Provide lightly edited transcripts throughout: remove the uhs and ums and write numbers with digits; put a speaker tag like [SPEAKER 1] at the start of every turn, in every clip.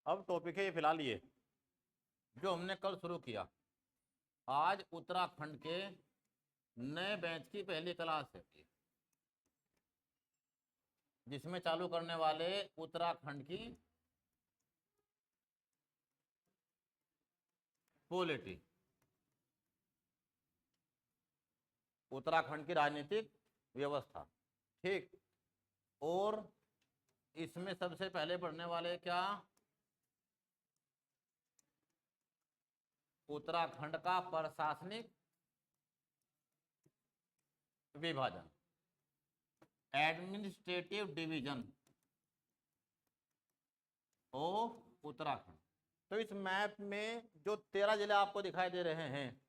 [SPEAKER 1] अब टॉपिक है ये फिलहाल ये जो हमने कल शुरू किया। आज उत्तराखंड के नए बैच की पहली क्लास है जिसमें चालू करने वाले उत्तराखंड की पॉलिटी, उत्तराखंड की राजनीतिक व्यवस्था। ठीक, और इसमें सबसे पहले पढ़ने वाले क्या, उत्तराखंड का प्रशासनिक विभाजन, एडमिनिस्ट्रेटिव डिवीजन ऑफ उत्तराखंड। तो इस मैप में जो 13 जिले आपको दिखाई दे रहे हैं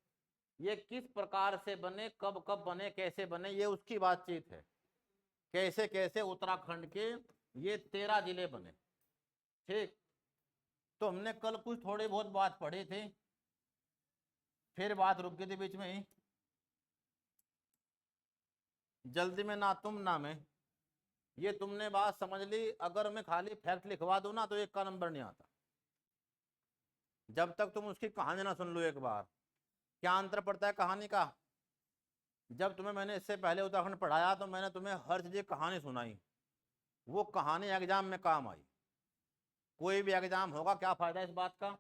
[SPEAKER 1] ये किस प्रकार से बने, कब कब बने, कैसे बने, ये उसकी बातचीत है। कैसे कैसे उत्तराखंड के ये 13 जिले बने। ठीक, तो हमने कल कुछ थोड़ी बहुत बात पढ़ी थी, फिर बात रुक गई थी बीच में ही, जल्दी में ना तुम ना मैं। ये तुमने बात समझ ली, अगर मैं खाली फैक्ट लिखवा दूं ना तो एक का नंबर नहीं आता जब तक तुम उसकी कहानी ना सुन लो एक बार। क्या अंतर पड़ता है कहानी का? जब तुम्हें मैंने इससे पहले उत्तराखंड पढ़ाया तो मैंने तुम्हें हर चीज कहानी सुनाई, वो कहानी एग्जाम में काम आई। कोई भी एग्जाम होगा, क्या फायदा इस बात का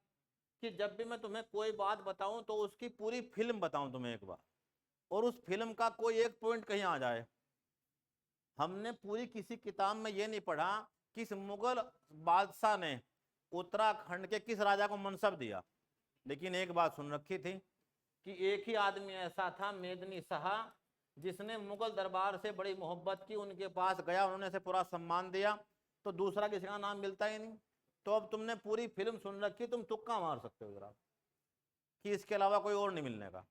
[SPEAKER 1] कि जब भी मैं तुम्हें कोई बात बताऊं तो उसकी पूरी फिल्म बताऊं तुम्हें एक बार, और उस फिल्म का कोई एक पॉइंट कहीं आ जाए। हमने पूरी किसी किताब में ये नहीं पढ़ा किस मुगल बादशाह ने उत्तराखंड के किस राजा को मनसब दिया, लेकिन एक बात सुन रखी थी कि एक ही आदमी ऐसा था, मेदनी शाह, जिसने मुगल दरबार से बड़ी मोहब्बत की, उनके पास गया, उन्होंने से पूरा सम्मान दिया, तो दूसरा किसी का नाम मिलता ही नहीं। तो अब तुमने पूरी फिल्म सुन रखी, तुम तुक्का मार सकते हो जरा कि इसके अलावा कोई और नहीं मिलने का।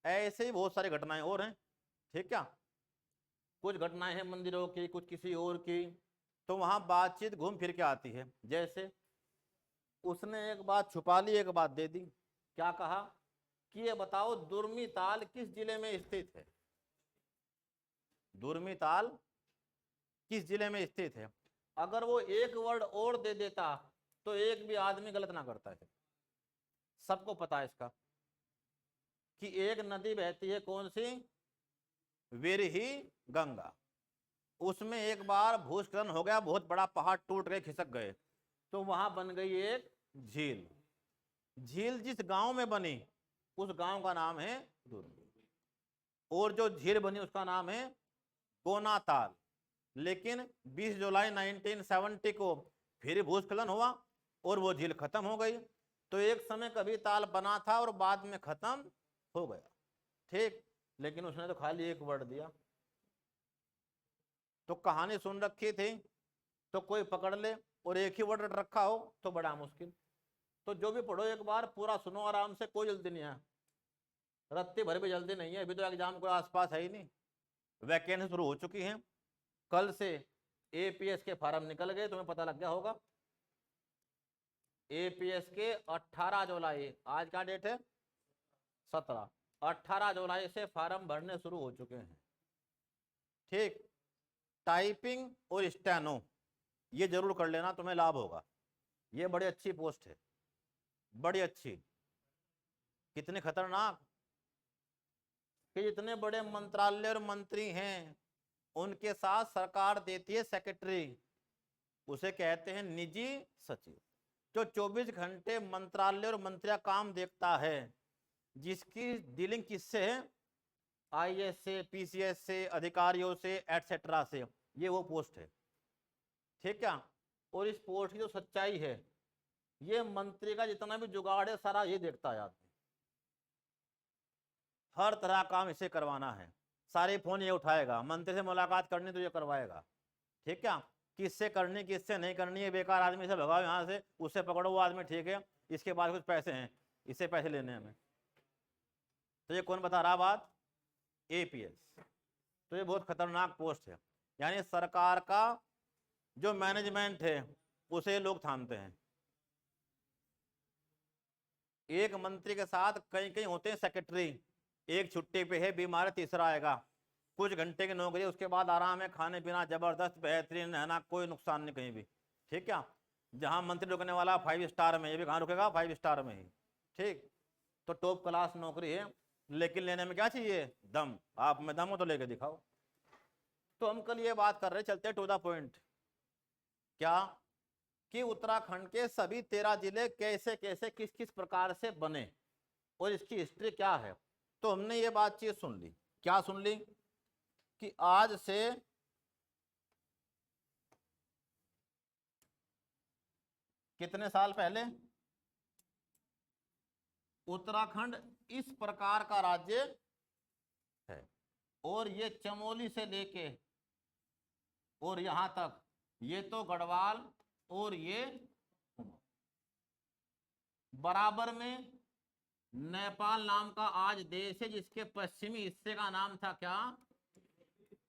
[SPEAKER 1] ऐसे ही बहुत सारी घटनाएं और हैं। ठीक, क्या कुछ घटनाएं हैं मंदिरों की, कुछ किसी और की, तो वहां बातचीत घूम फिर के आती है। जैसे उसने एक बात छुपा ली, एक बात दे दी। क्या कहा कि ये बताओ दुर्मी ताल किस जिले में स्थित है? दुर्मी ताल किस जिले में स्थित है? अगर वो एक वर्ड और दे देता तो एक भी आदमी गलत ना करता है। सबको पता है इसका कि एक नदी बहती है, कौन सी? विरही गंगा। उसमें एक बार भूस्खलन हो गया, बहुत बड़ा पहाड़ टूट गए, खिसक गए, तो वहां बन गई एक झील। झील जिस गांव में बनी उस गांव का नाम है दुर्मी, और जो झील बनी उसका नाम है गोनाताल। लेकिन 20 जुलाई 1970 को फिर भूस्खलन हुआ और वो झील खत्म हो गई। तो एक समय कभी ताल बना था और बाद में खत्म हो गया। ठीक, लेकिन उसने तो खाली एक वर्ड दिया। तो कहानी सुन रखी थी तो कोई पकड़ ले, और एक ही वर्ड रखा हो तो बड़ा मुश्किल। तो जो भी पढ़ो एक बार पूरा सुनो आराम से, कोई जल्दी नहीं है, रत्ती भर भी जल्दी नहीं है। अभी तो एग्जाम को आसपास है ही नहीं, वैकेंसी शुरू हो चुकी है। कल से एपीएस के फार्म निकल गए, तुम्हें पता लग गया होगा। एपीएस के 18 जुलाई, आज का डेट है 17, 18 जुलाई से फार्म भरने शुरू हो चुके हैं। ठीक, टाइपिंग और स्टेनो ये जरूर कर लेना, तुम्हें लाभ होगा। ये बड़ी अच्छी पोस्ट है, बड़ी अच्छी। कितने खतरनाक कि जितने बड़े मंत्रालय और मंत्री हैं उनके साथ सरकार देती है सेक्रेटरी, उसे कहते हैं निजी सचिव, जो 24 घंटे मंत्रालय और मंत्री का काम देखता है, जिसकी डीलिंग किससे है? आईएएस से, पीसीएस से, अधिकारियों से, एटसेट्रा से। ये वो पोस्ट है। ठीक है, और इस पोस्ट की जो सच्चाई है, ये मंत्री का जितना भी जुगाड़ है सारा ये देखता है आदमी। हर तरह काम इसे करवाना है, सारे फोन ये उठाएगा, मंत्री से मुलाकात करनी तो ये करवाएगा। ठीक है, किससे करनी किससे नहीं करनी है, बेकार आदमी से भगाओ यहाँ से, उससे पकड़ो वो आदमी ठीक है, इसके पास कुछ पैसे हैं, इससे पैसे लेने हमें। तो ये कौन बता रहा बात? एपीएस। तो ये बहुत खतरनाक पोस्ट है, यानी सरकार का जो मैनेजमेंट है उसे लोग थामते हैं। एक मंत्री के साथ कई कई होते हैं सेक्रेटरी, एक छुट्टी पे है, बीमार है, तीसरा आएगा। कुछ घंटे की नौकरी, उसके बाद आराम है, खाने पीना जबरदस्त, बेहतरीन, है ना, कोई नुकसान नहीं कहीं भी। ठीक है, जहां मंत्री रुकने वाला 5 स्टार में, ये भी कहाँ रुकेगा? 5 स्टार में ही। ठीक, तो टॉप क्लास नौकरी है, लेकिन लेने में क्या चाहिए? दम। आप में दम हो तो लेके दिखाओ। तो हम कल ये बात कर रहे, चलते टू द पॉइंट। क्या कि उत्तराखंड के सभी 13 जिले कैसे कैसे किस किस प्रकार से बने और इसकी हिस्ट्री क्या है। तो हमने ये बातचीत सुन ली। क्या सुन ली? कि आज से कितने साल पहले उत्तराखंड इस प्रकार का राज्य है, और ये चमोली से लेके और यहां तक, ये तो गढ़वाल और ये बराबर में नेपाल नाम का आज देश है, जिसके पश्चिमी हिस्से का नाम था क्या?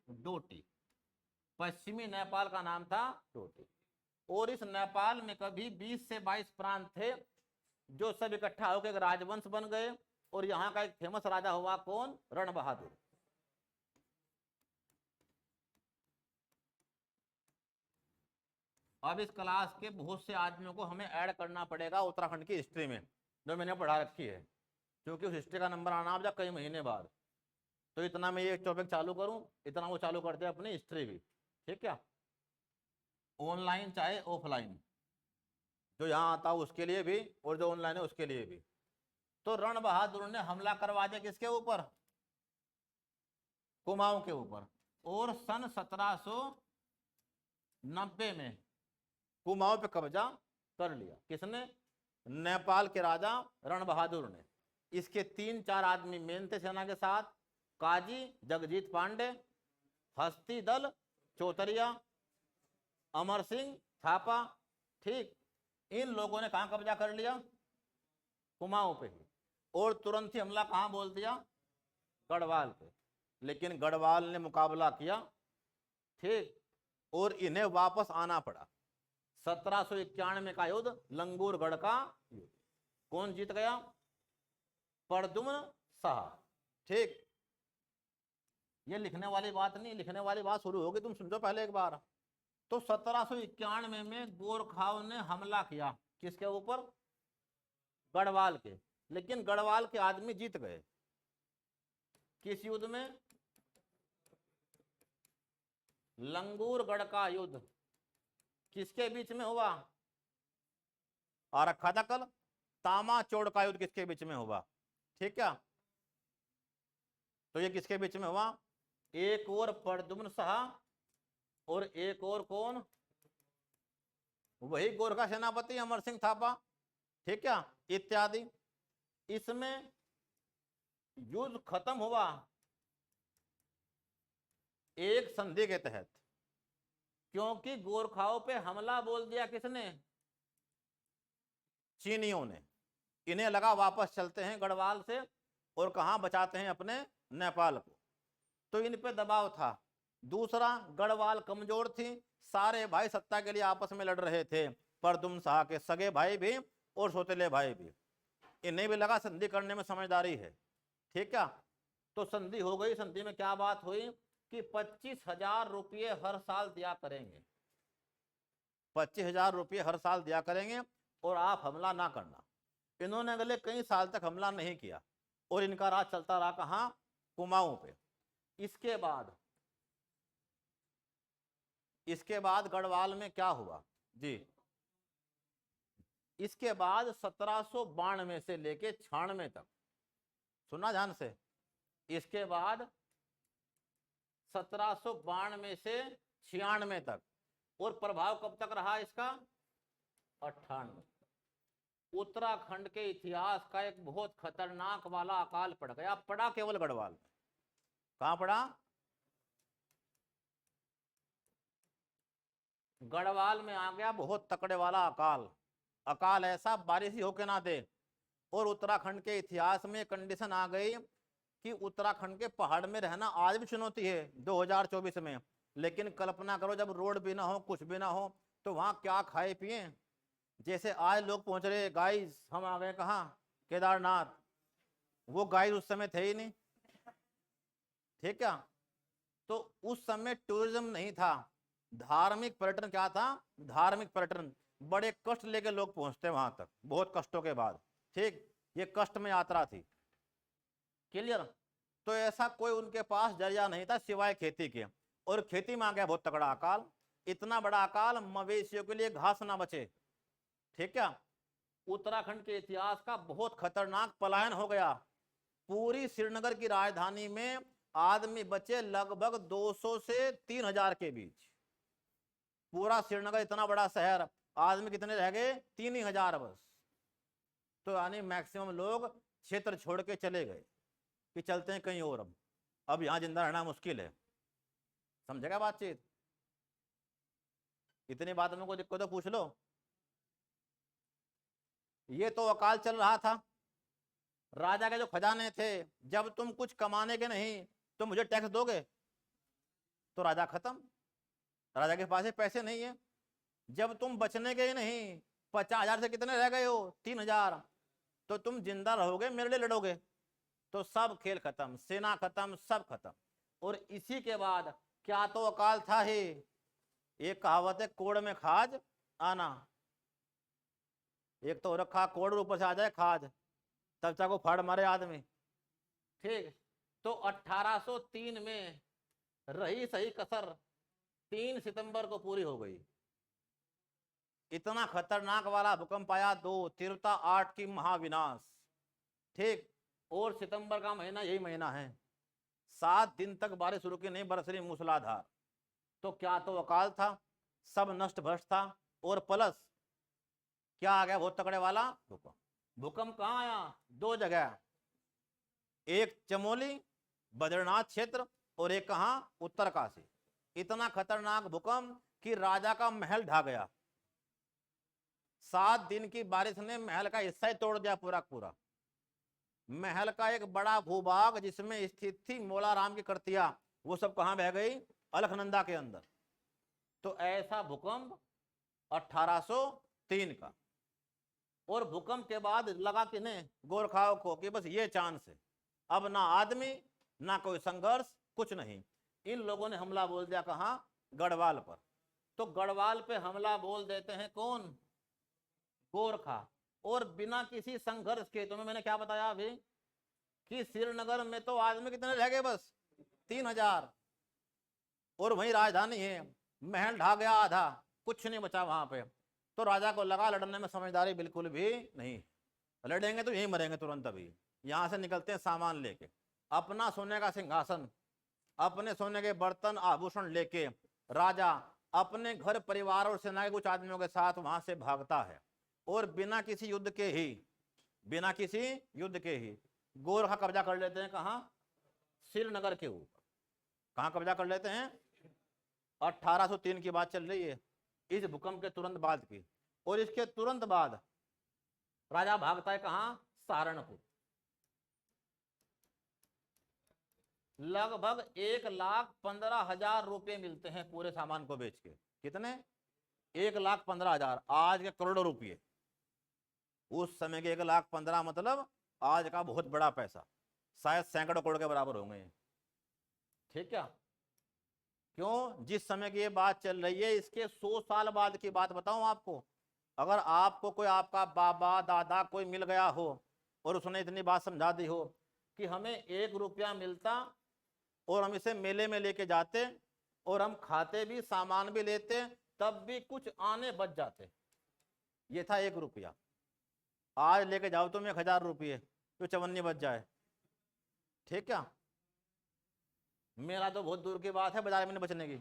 [SPEAKER 1] डोटी। पश्चिमी नेपाल का नाम था डोटी। और इस नेपाल में कभी 20 से 22 प्रांत थे, जो सब इकट्ठा होकर एक राजवंश बन गए। और यहाँ का एक फेमस राजा हुआ कौन? रण बहादुर। अब इस क्लास के बहुत से आदमियों को हमें ऐड करना पड़ेगा उत्तराखंड की हिस्ट्री में, जो मैंने पढ़ा रखी है, क्योंकि उस हिस्ट्री का नंबर आना जा कई महीने बाद। तो इतना मैं ये टॉपिक चालू करूं, इतना वो चालू करते हैं अपनी हिस्ट्री भी। ठीक है, ऑनलाइन चाहे ऑफलाइन, जो यहाँ आता हो उसके लिए भी और जो ऑनलाइन है उसके लिए भी। तो रण बहादुर ने हमला करवा दिया किसके ऊपर? कुमाऊं के ऊपर। और सन 1790 में कुमाऊं पे कब्जा कर लिया। किसने? नेपाल के राजा रण बहादुर ने। इसके 3-4 आदमी मेन थे सेना के साथ। काजी जगजीत पांडे, हस्ती दल चौतरिया, अमर सिंह थापा। ठीक, इन लोगों ने कहां कब्जा कर लिया? कुमाऊं पे ही। और तुरंत ही हमला कहां बोल दिया? गढ़वाल पे। लेकिन गढ़वाल ने मुकाबला किया। ठीक, और इन्हें वापस आना पड़ा। 1791 का युद्ध, लंगूरगढ़ का युद्ध। कौन जीत गया? परदुमन शाह। ठीक, ये लिखने वाली बात नहीं, लिखने वाली बात शुरू होगी, तुम समझो पहले एक बार। तो 1791 में गोरखाओं ने हमला किया किसके ऊपर? गढ़वाल के। लेकिन गढ़वाल के आदमी जीत गए। किस युद्ध में? लंगूरगढ़ का युद्ध। किसके बीच में हुआ? आ रखा था कल, तामा चोड़ का युद्ध किसके बीच में हुआ? ठीक क्या? तो ये किसके बीच में हुआ? एक और परदुमन शाह और एक और कौन? वही गोरखा सेनापति अमर सिंह थापा। ठीक क्या? इत्यादि। इसमें युद्ध खत्म हुआ एक संधि के तहत, क्योंकि गोरखाओं पे हमला बोल दिया किसने? चीनियों ने। इन्हें लगा वापस चलते हैं गढ़वाल से और कहां बचाते हैं? अपने नेपाल को। तो इन पे दबाव था। दूसरा, गढ़वाल कमजोर थी, सारे भाई सत्ता के लिए आपस में लड़ रहे थे, परदुमन शाह के सगे भाई भी और सौतेले भाई भी। इन्हें भी लगा संधि करने में समझदारी है। ठीक है, तो संधि हो गई। संधि में क्या बात हुई कि 25,000 रुपये हर साल दिया करेंगे। 25,000 रुपये हर साल दिया करेंगे और आप हमला ना करना। इन्होंने अगले कई साल तक हमला नहीं किया और इनका राज चलता रहा कहां? कुमाऊं पे। इसके बाद गढ़वाल में क्या हुआ जी? इसके बाद 1792 से लेके 96 तक, सुना ध्यान से, इसके बाद 1792 से 96 तक। और प्रभाव कब तक रहा इसका? 98। उत्तराखंड के इतिहास का एक बहुत खतरनाक वाला अकाल पड़ गया। पड़ा केवल गढ़वाल में। कहां पड़ा? गढ़वाल में आ गया बहुत तकड़े वाला अकाल। अकाल ऐसा बारिश ही होके ना दे। और उत्तराखंड के इतिहास में कंडीशन आ गई कि उत्तराखंड के पहाड़ में रहना आज भी चुनौती है 2024 में। लेकिन कल्पना करो जब रोड भी ना हो, कुछ भी ना हो, तो वहां क्या खाए पिए? जैसे आज लोग पहुंच रहे गाइस, हम आ गए कहाँ? केदारनाथ। वो गाइस उस समय थे ही नहीं। ठीक है, तो उस समय टूरिज्म नहीं था, धार्मिक पर्यटन क्या था? धार्मिक पर्यटन। बड़े कष्ट लेके लोग पहुंचते वहां तक, बहुत कष्टों के बाद। ठीक, ये कष्ट में यात्रा थी। क्लियर। तो ऐसा कोई उनके पास जरिया नहीं था सिवाय खेती के, और खेती में आ गया बहुत तगड़ा अकाल, इतना बड़ा अकाल मवेशियों के लिए घास ना बचे। ठीक है, उत्तराखंड के इतिहास का बहुत खतरनाक पलायन हो गया। पूरी श्रीनगर की राजधानी में आदमी बचे लगभग 200 से 3000 के बीच। पूरा श्रीनगर इतना बड़ा शहर, आदमी कितने रह गए? 3000 बस। तो यानी मैक्सिमम लोग क्षेत्र छोड़ के चले गए कि चलते हैं कहीं और, अब यहां जिंदा रहना मुश्किल है। समझेगा बातचीत? इतनी बात में कोई दिक्कत तो पूछ लो। ये तो अकाल चल रहा था। राजा के जो खजाने थे, जब तुम कुछ कमाने के नहीं तो मुझे टैक्स दोगे, तो राजा खत्म, राजा के पास पैसे नहीं है। जब तुम बचने के ही नहीं, 50,000 से कितने रह गए हो? 3000, तो तुम जिंदा रहोगे, मेरे लिए लड़ोगे, तो सब खेल खत्म, सेना खत्म, सब खत्म। और इसी के बाद क्या तो अकाल था ही। एक कहावत है, कोड़ में खाज आना। एक तो रखा कोड़, ऊपर से आ जाए खाज, तब तक को फाड़ मारे आदमी। ठीक, तो 1803 में रही सही कसर 3 सितंबर को पूरी हो गई। इतना खतरनाक वाला भूकंप आया। 2 तीव्रता 8 की महाविनाश। ठीक, और सितंबर का महीना यही महीना है, 7 दिन तक बारिश रुकी नहीं, बरस रही मूसलाधार। तो क्या तो अकाल था, सब नष्ट भ्रष्ट था, और प्लस क्या आ गया बहुत तगड़े वाला भूकंप। भूकंप कहाँ आया? 2 जगह, एक चमोली बद्रीनाथ क्षेत्र, और एक कहाँ? उत्तरकाशी। इतना खतरनाक भूकंप कि राजा का महल ढा गया। 7 दिन की बारिश ने महल का हिस्सा ही तोड़ दिया, पूरा पूरा। महल का एक बड़ा भूभाग जिसमें स्थित थी मोलाराम की कृतियां, वो सब कहां बह गई? अलखनंदा के अंदर। तो ऐसा भूकंप 1803 का। और भूकंप के बाद लगा किन्हें? गोरखाओं को, कि बस ये चांस है, अब ना आदमी ना कोई संघर्ष, कुछ नहीं। इन लोगों ने हमला बोल दिया, कहां? गढ़वाल पर। तो गढ़वाल पे हमला बोल देते हैं कौन? गोरखा। और बिना किसी संघर्ष के, तुम्हें मैंने क्या बताया अभी कि श्रीनगर में तो आदमी कितने रह गए? बस 3000, और वहीं राजधानी है, महल ढा गया आधा, कुछ नहीं बचा वहां पे। तो राजा को लगा लड़ने में समझदारी बिल्कुल भी नहीं, लड़ेंगे तो यहीं मरेंगे तुरंत। अभी यहां से निकलते हैं सामान लेके, अपना सोने का सिंहासन, अपने सोने के बर्तन आभूषण लेके राजा अपने घर परिवार और सेना के कुछ आदमियों के साथ वहां से भागता है, और बिना किसी युद्ध के ही, बिना किसी युद्ध के ही गोरखा कब्जा कर लेते हैं। कहां? श्रीनगर के ऊपर। कहां कब्जा कर लेते हैं? 1803 की बात चल रही है, इस भूकंप के तुरंत बाद की। और इसके तुरंत बाद राजा भागता है कहां? सहारनपुर। लगभग 1,15,000 रुपए मिलते हैं पूरे सामान को बेच के। कितने? 1,15,000। आज के करोड़ों रुपये, उस समय के 1,15,000 मतलब आज का बहुत बड़ा पैसा, शायद सैकड़ों करोड़ के बराबर होंगे। ठीक है, क्यों? जिस समय की ये बात चल रही है, इसके 100 साल बाद की बात बताऊं आपको। अगर आपको कोई, आपका बाबा दादा कोई मिल गया हो और उसने इतनी बात समझा दी हो कि हमें 1 रुपया मिलता और हम इसे मेले में लेके जाते और हम खाते भी, सामान भी लेते, तब भी कुछ आने बच जाते, ये था 1 रुपया। आज लेके जाओ तुम 1,000 रुपये, तो चवन्नी बच जाए। ठीक है, मेरा तो बहुत दूर की बात है बाजार में नहीं बचने की।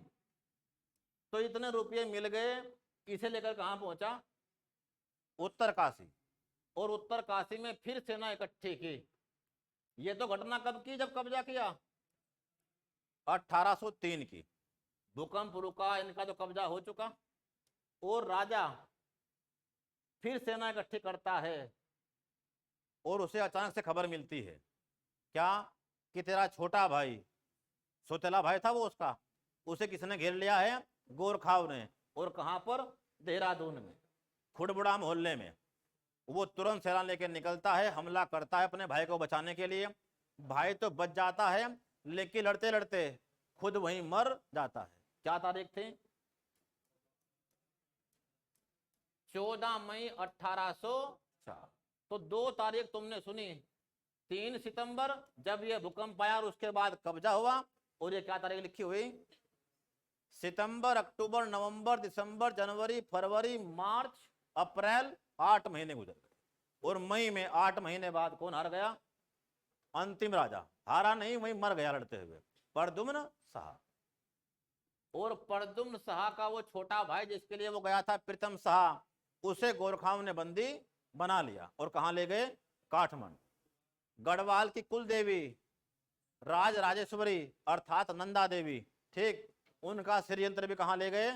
[SPEAKER 1] तो इतने रुपये मिल गए, इसे लेकर कहां पहुंचा? उत्तरकाशी। और उत्तरकाशी में फिर सेना इकट्ठी की। ये तो घटना कब की? जब कब्जा किया 1803 की। भूकंप रुका, इनका तो कब्जा हो चुका, और राजा फिर सेना इकट्ठी करता है, और उसे अचानक से खबर मिलती है क्या? कि तेरा छोटा भाई, सौतेला भाई था वो उसका, उसे किसने घेर लिया है? गोरखाओं ने। और कहां पर? देहरादून में, खुड़बुड़ा मोहल्ले में। वो तुरंत सेना लेकर निकलता है, हमला करता है अपने भाई को बचाने के लिए। भाई तो बच जाता है, लेकिन लड़ते लड़ते खुद वहीं मर जाता है। क्या तारीख थी? 14 मई 1804। तो 2 तारीख तुमने सुनी, 3 सितंबर जब ये भूकंप आया और उसके बाद कब्जा हुआ, और ये क्या तारीख लिखी हुई, सितंबर, अक्टूबर, नवंबर, दिसंबर, जनवरी, फरवरी, मार्च, अप्रैल, 8 महीने गुजर गए, और मई में 8 महीने बाद कौन हार गया, अंतिम राजा, हारा नहीं वही मर गया लड़ते हुए, प्रद्युम्न शाह। और प्रद्युम्न शाह का वो छोटा भाई जिसके लिए वो गया था प्रीतम शाह, उसे गोरखाओं ने बंदी बना लिया और कहां ले गए, काठमांडू। गढ़वाल की कुल देवी राज राजेश्वरी अर्थात नंदा देवी, ठीक, उनका श्रीयंत्र भी कहां ले गए,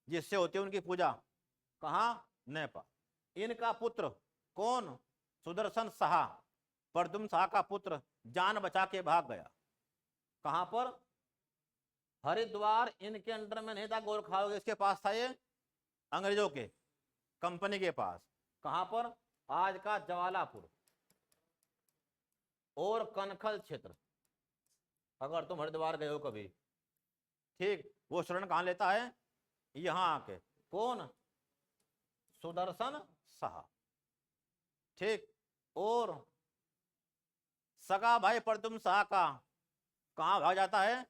[SPEAKER 1] जिससे होती है उनकी पूजा, कहां, नेपाल। इनका पुत्र कौन, सुदर्शन शाह, प्रद्युम्न शाह का पुत्र, जान बचा के भाग गया, कहां पर, हरिद्वार। इनके अंडर में नहीं था गोरखाओं के, इसके पास था ये, अंग्रेजों के कंपनी के पास, कहां पर, आज का जवालापुर और कनखल क्षेत्र। अगर तुम हरिद्वार गए हो कभी, ठीक, वो शरण कहां लेता है, यहां आके, कौन, सुदर्शन शाह, ठीक। और सगा भाई प्रद्युम्न शाह का कहां भाग जाता है,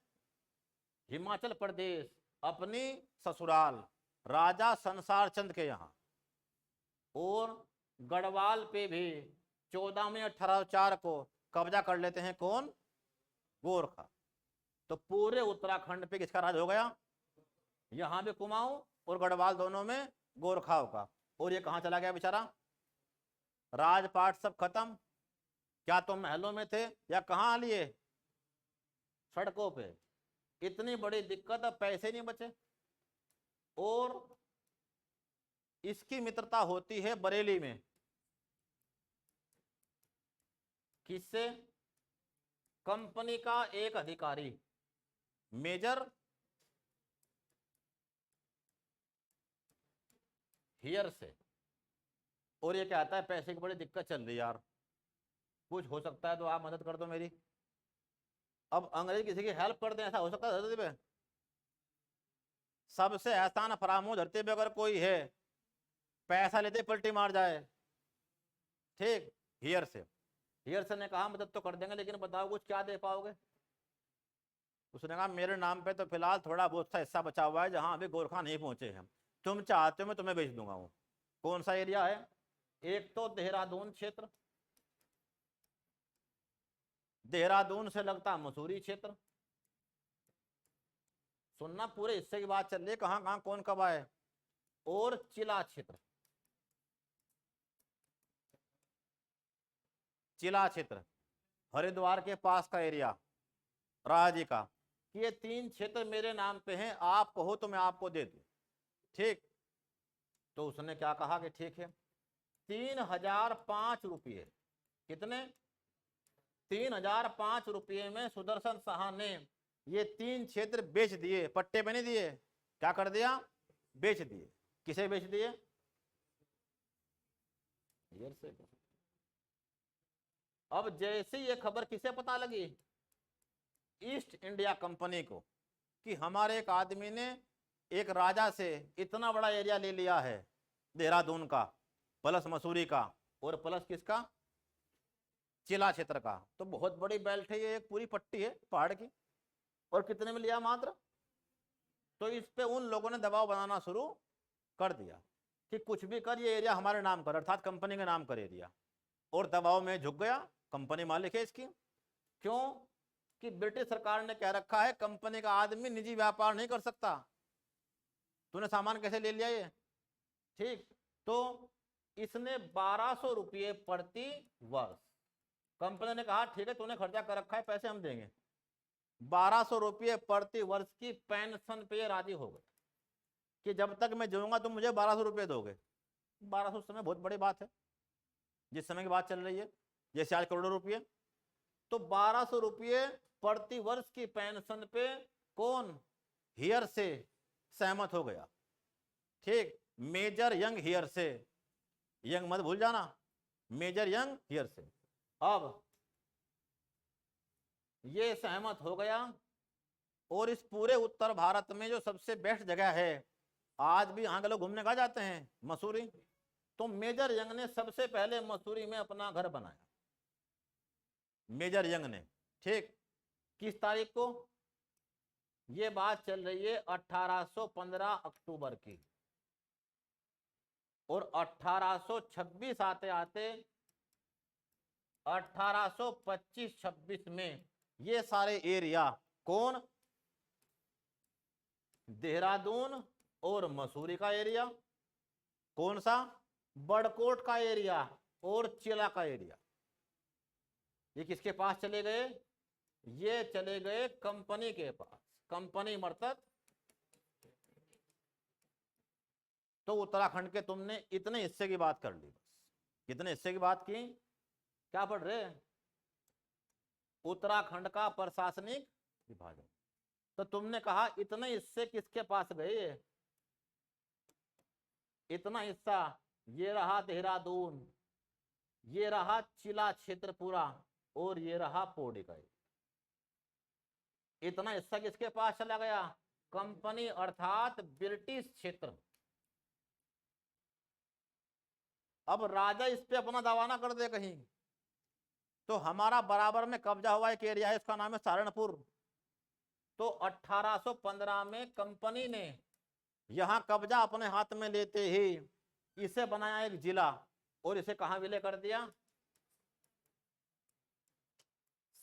[SPEAKER 1] हिमाचल प्रदेश, अपनी ससुराल राजा संसार चंद के यहां। और गढ़वाल पे भी 14 में 1804 को कब्जा कर लेते हैं, कौन, गोरखा। तो पूरे उत्तराखंड पे किसका राज हो गया, यहां भी कुमाऊं और गढ़वाल दोनों में गोरखाओं का। और ये कहां चला गया बेचारा, राजपाट सब खत्म, क्या तुम महलों में थे या कहां लिए, सड़कों पे। इतनी बड़ी दिक्कत, अब पैसे नहीं बचे। और इसकी मित्रता होती है बरेली में, किससे, कंपनी का एक अधिकारी मेजर हियर से। और ये कहता है पैसे की बड़ी दिक्कत चल रही है यार, कुछ हो सकता है तो आप मदद कर दो मेरी। अब अंग्रेज किसी की हेल्प कर दें, ऐसा हो सकता है धरती पे, सबसे एहसान फरामो धरती पे अगर कोई है, पैसा लेते पलटी मार जाए, ठीक। हियर से ने कहा मदद तो कर देंगे, लेकिन बताओ कुछ क्या दे पाओगे। उसने कहा मेरे नाम पे तो फिलहाल थोड़ा बहुत सा हिस्सा बचा हुआ है, जहां अभी गोरखा नहीं पहुंचे हैं, तुम चाहते हो मैं तुम्हें बेच दूंगा। वो कौन सा एरिया है, एक तो देहरादून क्षेत्र, देहरादून से लगता मसूरी क्षेत्र, सुनना पूरे हिस्से की बात चल रही है, कहां कहां कौन कब आए। और चिला क्षेत्र, चिला क्षेत्र हरिद्वार के पास का एरिया, राजी का, कि ये 3 क्षेत्र मेरे नाम पे हैं, आप कहो तो मैं आपको दे दूं, ठीक। तो उसने क्या कहा कि ठीक है, 3005 रुपये, कितने, 3005 रुपये में सुदर्शन शाह ने ये 3 क्षेत्र बेच दिए, पट्टे पे नहीं दिए, क्या कर दिया, बेच दिए। किसे बेच दिए, से। अब जैसे ये खबर किसे पता लगी, ईस्ट इंडिया कंपनी को, कि हमारे एक आदमी ने एक राजा से इतना बड़ा एरिया ले लिया है, देहरादून का प्लस मसूरी का और प्लस किसका, चिला क्षेत्र का। तो बहुत बड़ी बेल्ट है ये, एक पूरी पट्टी है पहाड़ की, और कितने में लिया, मात्र। तो इस पे उन लोगों ने दबाव बनाना शुरू कर दिया कि कुछ भी कर, ये एरिया हमारे नाम कर, अर्थात कंपनी के नाम कर एरिया। और दबाव में झुक गया, कंपनी मालिक है इसकी। क्यों कि ब्रिटिश सरकार ने कह रखा है कंपनी का आदमी निजी व्यापार नहीं कर सकता, तूने सामान कैसे ले लिया ये, ठीक। तो इसने 1200 रुपये प्रति वर्ष, कंपनी ने कहा ठीक है तूने खर्चा कर रखा है, पैसे हम देंगे। 1200 रुपये प्रति वर्ष की पेंशन पे राजी हो गए कि जब तक मैं जीऊंगा तुम मुझे 1200 रुपये दोगे। 1200 समय बहुत बड़ी बात है, जिस समय की बात चल रही है, जैसे आज करोड़ों रुपये। तो 1200 रुपये प्रति वर्ष की पेंशन पे कौन, हियर से सहमत हो गया, ठीक। मेजर यंग हियर से, यंग मत भूल जाना, मेजर यंग हियर से। अब ये सहमत हो गया, और इस पूरे उत्तर भारत में जो सबसे बेस्ट जगह है आज भी यहाँ के लोग घूमने कहाँ जाते हैं? मसूरी। तो मेजर यंग ने सबसे पहले मसूरी में अपना घर बनाया, मेजर यंग ने। ठीक, किस तारीख को? ये बात चल रही है 1815 अक्टूबर की। और 1826 आते आते 1825-26 में ये सारे एरिया, कौन? देहरादून और मसूरी का एरिया, कौन सा? बड़कोट का एरिया और चिला का एरिया, ये किसके पास चले गए? ये चले गए कंपनी के पास। कंपनी मरतब। तो उत्तराखंड के तुमने इतने हिस्से की बात कर ली, बस कितने हिस्से की बात की? क्या पढ़ रहे? उत्तराखंड का प्रशासनिक विभाजन। तो तुमने कहा इतने हिस्से किसके पास गए? इतना हिस्सा ये रहा देहरादून, ये रहा चिला क्षेत्र पूरा, और ये रहा पौड़ी का। इतना हिस्सा किसके पास चला गया? कंपनी अर्थात ब्रिटिश क्षेत्र। अब राजा इस पे अपना दावा ना कर दे कहीं। तो हमारा बराबर में कब्जा हुआ एक एरिया है, इसका नाम है सहारनपुर। तो 1815 में कंपनी ने यहां कब्जा अपने हाथ में लेते ही इसे बनाया एक जिला, और इसे कहां विलय कर दिया?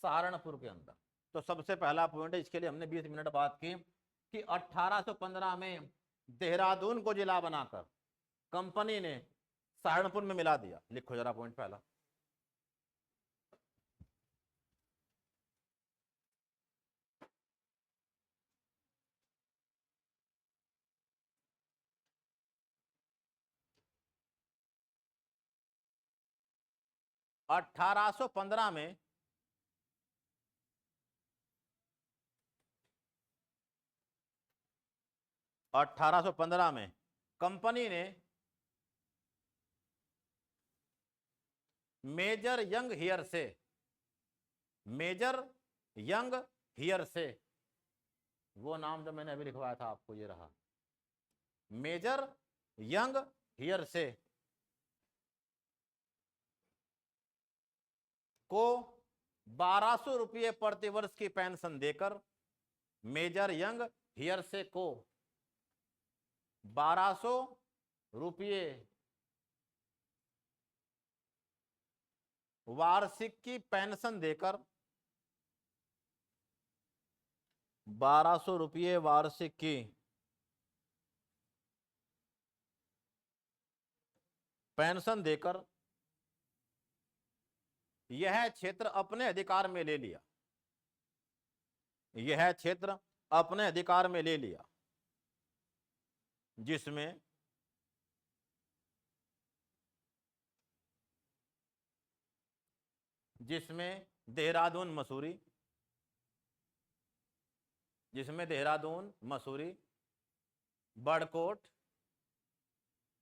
[SPEAKER 1] सहारनपुर के अंदर। तो सबसे पहला पॉइंट है, इसके लिए हमने 20 मिनट बात की कि 1815 में देहरादून को जिला बनाकर कंपनी ने सहारनपुर में मिला दिया। लिखो जरा पॉइंट पहला। अठारह सौ पंद्रह में 1815 में कंपनी ने मेजर यंग हियर से, मेजर यंग हियर से, वो नाम जो मैंने अभी लिखवाया था आपको, ये रहा मेजर यंग हियर से को 1200 रुपये प्रतिवर्ष की पेंशन देकर, मेजर यंग हियर से को 1200 रुपये वार्षिक की पेंशन देकर, 1200 रुपये वार्षिक की पेंशन देकर यह क्षेत्र अपने अधिकार में ले लिया, यह क्षेत्र अपने अधिकार में ले लिया, जिसमें देहरादून मसूरी, जिसमें देहरादून मसूरी, बड़कोट,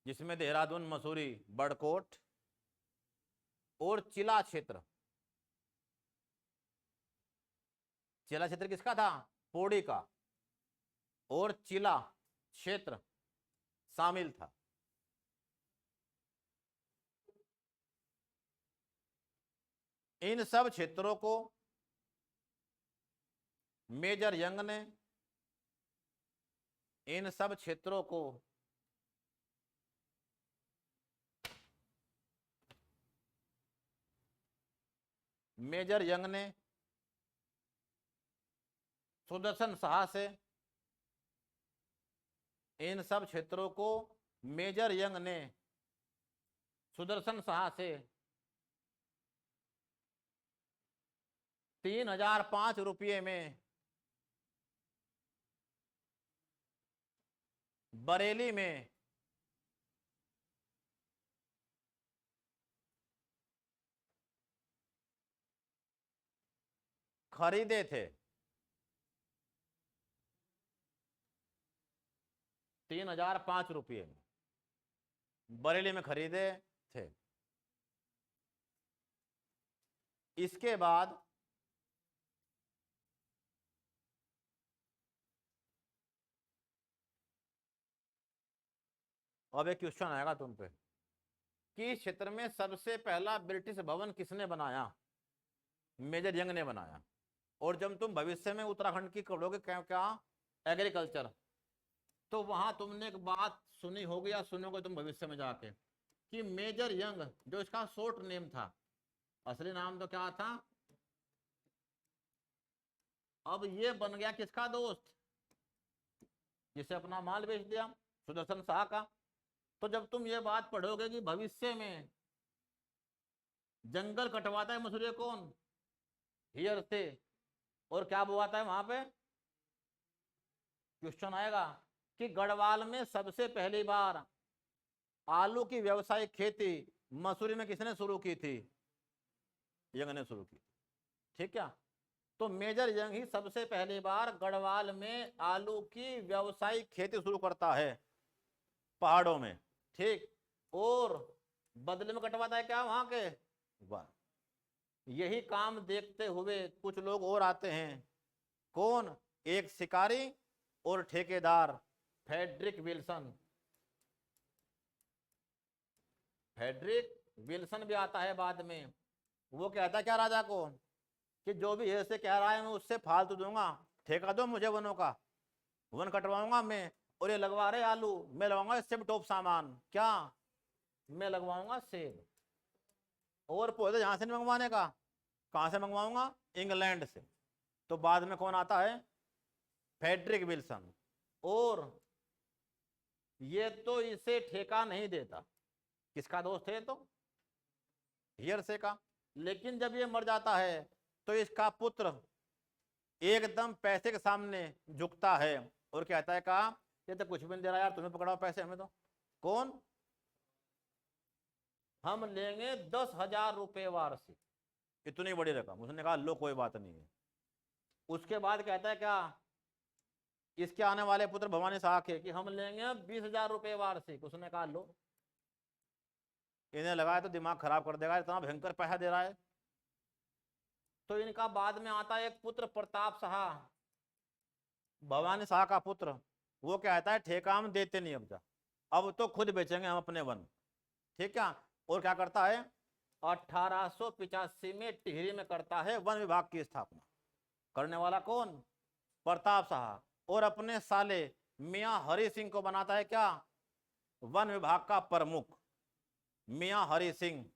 [SPEAKER 1] जिसमें देहरादून मसूरी बड़कोट और चिला क्षेत्र। चिला क्षेत्र किसका था? पौड़ी का। और चिला क्षेत्र शामिल था। इन सब क्षेत्रों को मेजर यंग ने, इन सब क्षेत्रों को मेजर यंग ने सुदर्शन शाह से, इन सब क्षेत्रों को मेजर यंग ने सुदर्शन शाह से 3005 रुपये में बरेली में खरीदे थे। 3005 रुपये में बरेली में खरीदे थे। इसके बाद अब एक क्वेश्चन आएगा तुम पे कि इस क्षेत्र में सबसे पहला ब्रिटिश भवन किसने बनाया? मेजर यंग ने बनाया। और जब तुम भविष्य में उत्तराखंड की करोगे क्या क्या एग्रीकल्चर, तो वहां तुमने एक बात सुनी होगी या सुनोगे तुम भविष्य में जाके कि मेजर यंग जो इसका शॉर्ट नेम था, असली नाम तो क्या था? अब ये बन गया किसका दोस्त? जिसे अपना माल बेच दिया, सुदर्शन शाह का। तो जब तुम ये बात पढ़ोगे कि भविष्य में जंगल कटवाता है मसूरी कौन? हियर से। और क्या बुआता है वहां पे? क्वेश्चन आएगा कि गढ़वाल में सबसे पहली बार आलू की व्यवसायिक खेती मसूरी में किसने शुरू की थी? यंग ने शुरू की। ठीक है, तो मेजर यंग ही सबसे पहली बार गढ़वाल में आलू की व्यवसायिक खेती शुरू करता है पहाड़ों में। ठीक, और बदले में कटवाता है क्या वहां के? वाह, यही काम देखते हुए कुछ लोग और आते हैं। कौन? एक शिकारी और ठेकेदार फ्रेडरिक विल्सन। फ्रेडरिक विल्सन भी आता है बाद में। वो कहता है क्या राजा को कि जो भी ऐसे कह रहा है मैं उससे फालतू दूंगा, ठेका दो मुझे वनों का, वन कटवाऊंगा मैं। और ये लगवा रहे आलू, मैं लगवाऊंगा इससे भी टॉप सामान। क्या? मैं लगवाऊंगा सेब। और पौधे यहां से नहीं मंगवाने का, कहां से मंगवाऊंगा? इंग्लैंड से। तो बाद में कौन आता है? Frederick Wilson. और ये तो इसे ठेका नहीं देता। किसका दोस्त है? तो हियरसे का। लेकिन जब ये मर जाता है तो इसका पुत्र एकदम पैसे के सामने झुकता है और कहता है कहा ये तो कुछ भी नहीं दे रहा यार, तुम्हें पकड़ाओ पैसे हमें तो। कौन? हम लेंगे 10,000 रुपए वार्षिक। इतनी बड़ी रकम। उसने कहा लो कोई बात नहीं है। उसके बाद कहता है क्या इसके आने वाले पुत्र भवानी शाह के कि हम लेंगे 20,000 रुपए वार्षिक। उसने कहा लो। इन्हें लगाया तो दिमाग खराब कर देगा, इतना भयंकर पैसा दे रहा है। तो इनका बाद में आता है एक पुत्र प्रताप शाह, भवानी शाह का पुत्र। वो कहता है ठेका हम देते नहीं, अब तो खुद बेचेंगे हम अपने वन। ठीक है, और क्या करता है? 1885 में टिहरी में करता है वन विभाग की स्थापना। करने वाला कौन? प्रताप शाह। और अपने साले मियां हरि सिंह को बनाता है क्या? वन विभाग का प्रमुख। मियां हरि सिंह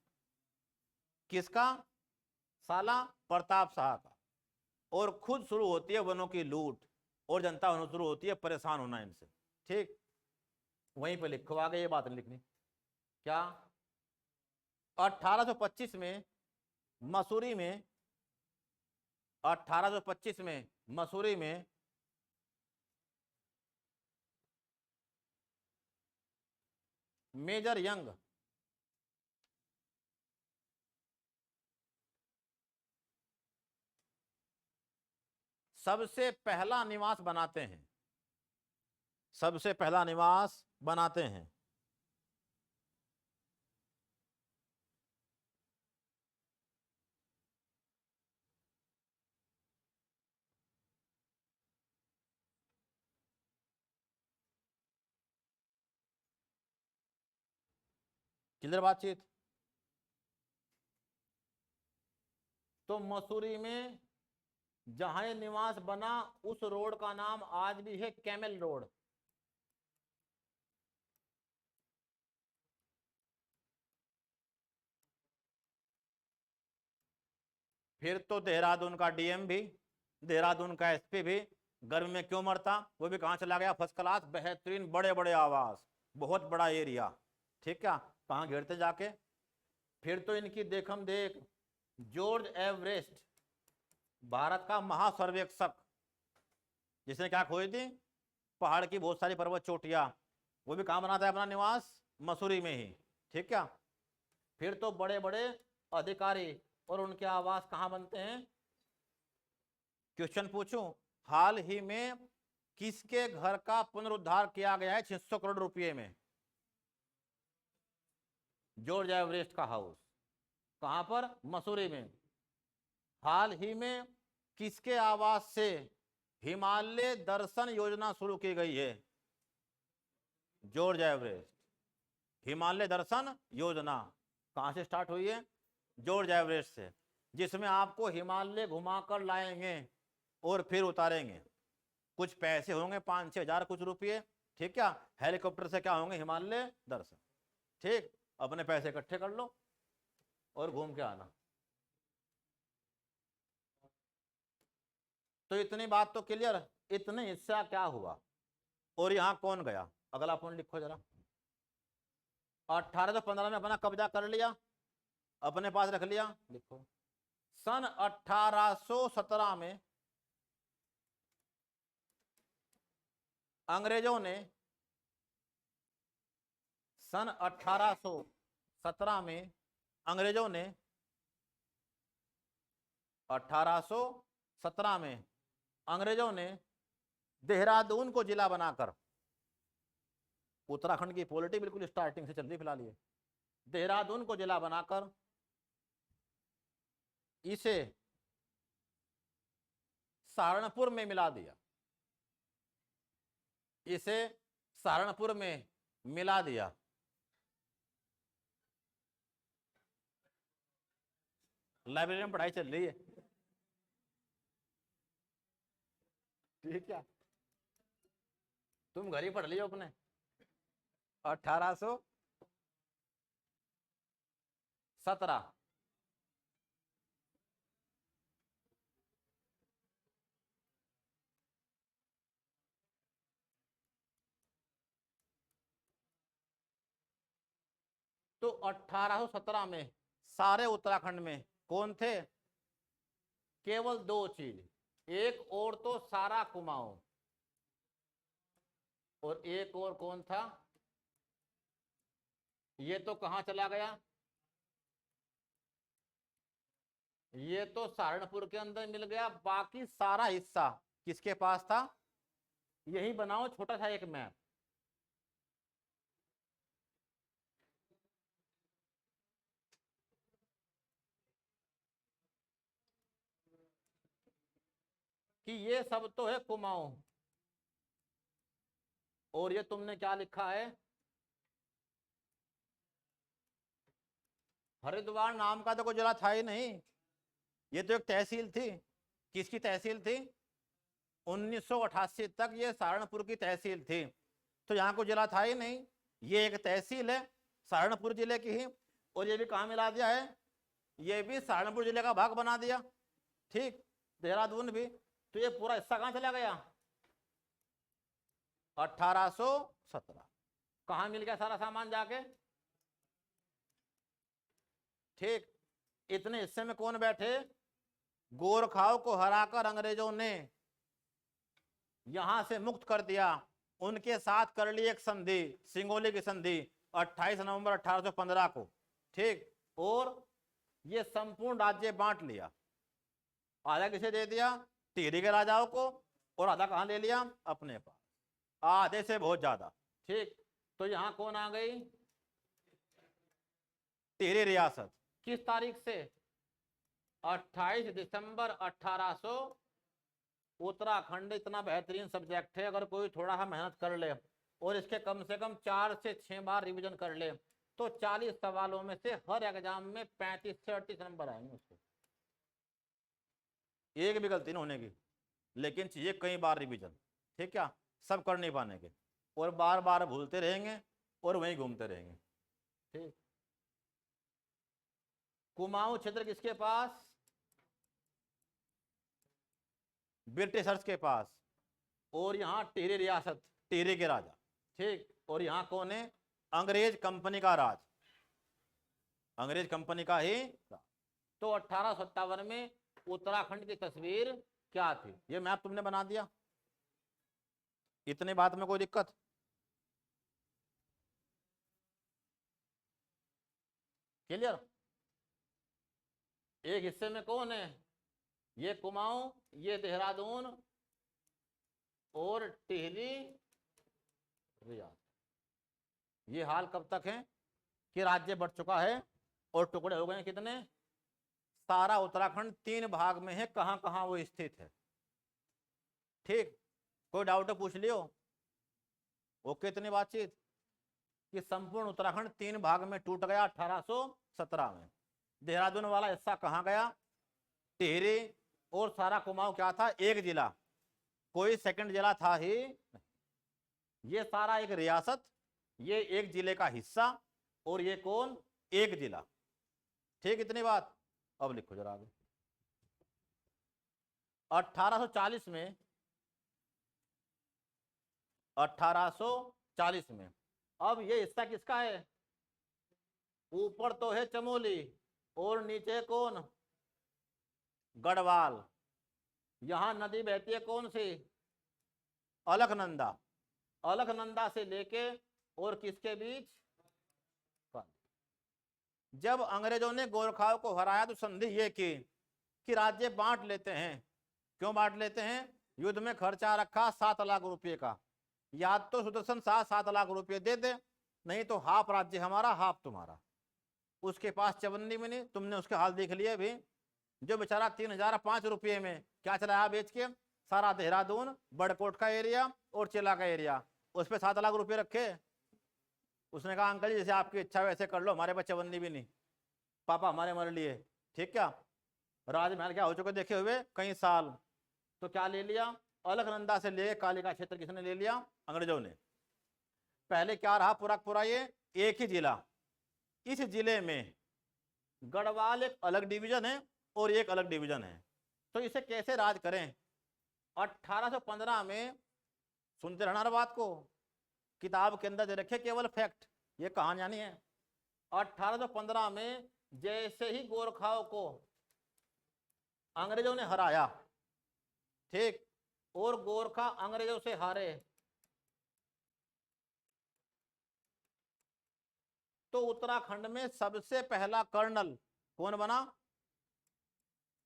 [SPEAKER 1] किसका? साला प्रताप शाह का। और खुद शुरू होती है वनों की लूट और जनता होना शुरू होती है परेशान होना इनसे। ठीक, वहीं पे लिखो, आगे ये बात नहीं लिखनी। क्या? 1825 में मसूरी में 1825 में मसूरी में मेजर यंग सबसे पहला निवास बनाते हैं। सबसे पहला निवास बनाते हैं। क्लियर बातचीत? तो मसूरी में जहां ये निवास बना उस रोड का नाम आज भी है कैमल रोड। फिर तो देहरादून का डीएम भी, देहरादून का एसपी भी गर्मी में क्यों मरता? वो भी कहां चला गया? फर्स्ट क्लास बेहतरीन बड़े बड़े आवास, बहुत बड़ा एरिया। ठीक है, कहां घेरते जाके? फिर तो इनकी देखम देख जॉर्ज एवरेस्ट, भारत का महासर्वेक्षक, जिसने क्या खोई थी? पहाड़ की बहुत सारी पर्वत चोटियां। वो भी कहां बनाता है अपना निवास? मसूरी में ही। ठीक है, फिर तो बड़े बड़े अधिकारी और उनके आवास कहां बनते हैं? क्वेश्चन पूछूं, हाल ही में किसके घर का पुनरुद्धार किया गया है 600 करोड़ रुपए में? जॉर्ज एवरेस्ट का हाउस। कहां पर? मसूरी में। हाल ही में किसके आवास से हिमालय दर्शन योजना शुरू की गई है? George Everest. हिमालय दर्शन योजना कहाँ से स्टार्ट हुई है? जॉर्ज एवरेस्ट से, जिसमें आपको हिमालय घुमाकर लाएंगे और फिर उतारेंगे। कुछ पैसे होंगे 5-6 हजार कुछ रुपये, ठीक क्या, हेलीकॉप्टर से क्या होंगे हिमालय दर्शन। ठीक, अपने पैसे इकट्ठे कर लो और घूम के आना। तो इतनी बात तो क्लियर, इतने हिस्सा क्या हुआ और यहां कौन गया? अगला पॉइंट लिखो जरा। 1815 में अपना कब्जा कर लिया, अपने पास रख लिया, लिखो। सन 1817 में अंग्रेजों ने, सन 1817 में अंग्रेजों ने 1817 में अंग्रेजों ने देहरादून को जिला बनाकर, उत्तराखंड की पॉलिटिक्स बिल्कुल स्टार्टिंग से चल रही फिलहाल ये, देहरादून को जिला बनाकर इसे सहारनपुर में मिला दिया, इसे सहारनपुर में मिला दिया। लाइब्रेरी में पढ़ाई चल रही है, ठीक है, तुम घर ही पढ़ लियो अपने। 1817 तो 1817 में सारे उत्तराखंड में कौन थे? केवल 2 चीज, एक और तो सारा कुमाऊं, और एक और कौन था? ये तो कहां चला गया? ये तो सहारनपुर के अंदर मिल गया। बाकी सारा हिस्सा किसके पास था? यही बनाओ छोटा सा एक मैप। कि ये सब तो है कुमाऊं, और ये तुमने क्या लिखा है? हरिद्वार नाम का तो कोई जिला था ही नहीं, ये तो एक तहसील थी। किसकी तहसील थी? 1988 तक ये सहारनपुर की तहसील थी, तो यहाँ को जिला था ही नहीं। ये एक तहसील है सहारनपुर जिले की ही, और ये भी कहाँ मिला दिया है? ये भी सहारनपुर जिले का भाग बना दिया, ठीक, देहरादून भी। तो ये पूरा हिस्सा कहाँ चला गया? 1817। कहाँ मिल गया सारा सामान जाके? ठीक, इतने हिस्से में कौन बैठे? गोरखाओं को हराकर अंग्रेजों ने यहां से मुक्त कर दिया। उनके साथ कर ली एक संधि, सिंगोली की संधि 28 नवंबर 1815 को, ठीक, और ये संपूर्ण राज्य बांट लिया। आधा किसे दे दिया? टिहरी के राजाओं को, और आधा कहां ले लिया? अपने पास, आधे से बहुत ज्यादा, ठीक। तो यहां कौन आ गई? टिहरी रियासत। किस तारीख से? 28 दिसंबर 1800। उत्तराखंड इतना बेहतरीन सब्जेक्ट है, अगर कोई थोड़ा सा मेहनत कर ले और इसके कम से कम 4 से 6 बार रिवीजन कर ले, तो 40 सवालों में से हर एग्जाम में 35 से 38 नंबर आएंगे उसको, एक भी गलती नहीं होने की। लेकिन चाहिए कई बार रिवीजन, ठीक है, सब कर नहीं पाने के, और बार बार भूलते रहेंगे और वहीं घूमते रहेंगे, ठीक। कुमाऊं क्षेत्र किसके पास? ब्रिटिशर्स के पास। और यहाँ टिहरी रियासत, टिहरी के राजा, ठीक। और यहाँ कौन है? अंग्रेज कंपनी का राज, अंग्रेज कंपनी का ही राज। तो 1857 में उत्तराखंड की तस्वीर क्या थी? ये मैप तुमने बना दिया, इतने बात में कोई दिक्कत? क्लियर? एक हिस्से में कौन है? ये कुमाऊं, ये देहरादून और टिहरी रियासत। ये हाल कब तक है कि राज्य बढ़ चुका है और टुकड़े हो गए कितने? सारा उत्तराखंड 3 भाग में है, कहां कहां वो स्थित है, ठीक। कोई डाउट पूछ लियो? ओके, इतनी बातचीत। कि संपूर्ण उत्तराखंड 3 भाग में टूट गया 1817 में। देहरादून वाला हिस्सा कहाँ गया? टिहरी। और सारा कुमाऊं क्या था? एक जिला, कोई सेकंड जिला था ही नहीं। ये सारा एक रियासत, ये एक जिले का हिस्सा, और ये कौन? एक जिला। ठीक, इतनी बात। अब लिखो जरा आगे। 1840 में 1840 में अब ये हिस्सा किसका है? ऊपर तो है चमोली और नीचे कौन? गढ़वाल। यहां नदी बहती है कौन सी? अलकनंदा। अलकनंदा से लेके और किसके बीच? जब अंग्रेजों ने गोरखाओं को हराया तो संधि ये की कि राज्य बांट लेते हैं। क्यों बांट लेते हैं? युद्ध में खर्चा रखा 7 लाख रुपए का। या तो सुदर्शन शाह 7 लाख रुपए दे दे, नहीं तो हाफ राज्य हमारा हाफ तुम्हारा। उसके पास चवन्नी में नहीं, तुमने उसके हाल देख लिए भी। जो बेचारा 3005 रुपये में क्या चलाया बेच के? सारा देहरादून, बड़कोट का एरिया और चिल्ला का एरिया, उस पर 7 लाख रुपए रखे। उसने कहा अंकल जी जैसे आपकी इच्छा वैसे कर लो, हमारे पास चवन्नी भी नहीं, पापा हमारे मर लिए। ठीक, क्या राजमहल क्या हो चुके देखे हुए कई साल। तो क्या ले लिया? अलकनंदा से ले कालिका क्षेत्र किसने ले लिया? अंग्रेजों ने। पहले क्या रहा पूरा पूरा ये एक ही जिला। इस जिले में गढ़वाल एक अलग डिवीजन है और एक अलग डिवीजन है। तो इसे कैसे राज करें? 1815 में, सुनते रहना हर बात को, किताब के अंदर दे रखे केवल फैक्ट, ये कहानियां नहीं है। 1815 में जैसे ही गोरखाओं को अंग्रेजों ने हराया, ठीक, और गोरखा अंग्रेजों से हारे, तो उत्तराखंड में सबसे पहला कर्नल कौन बना?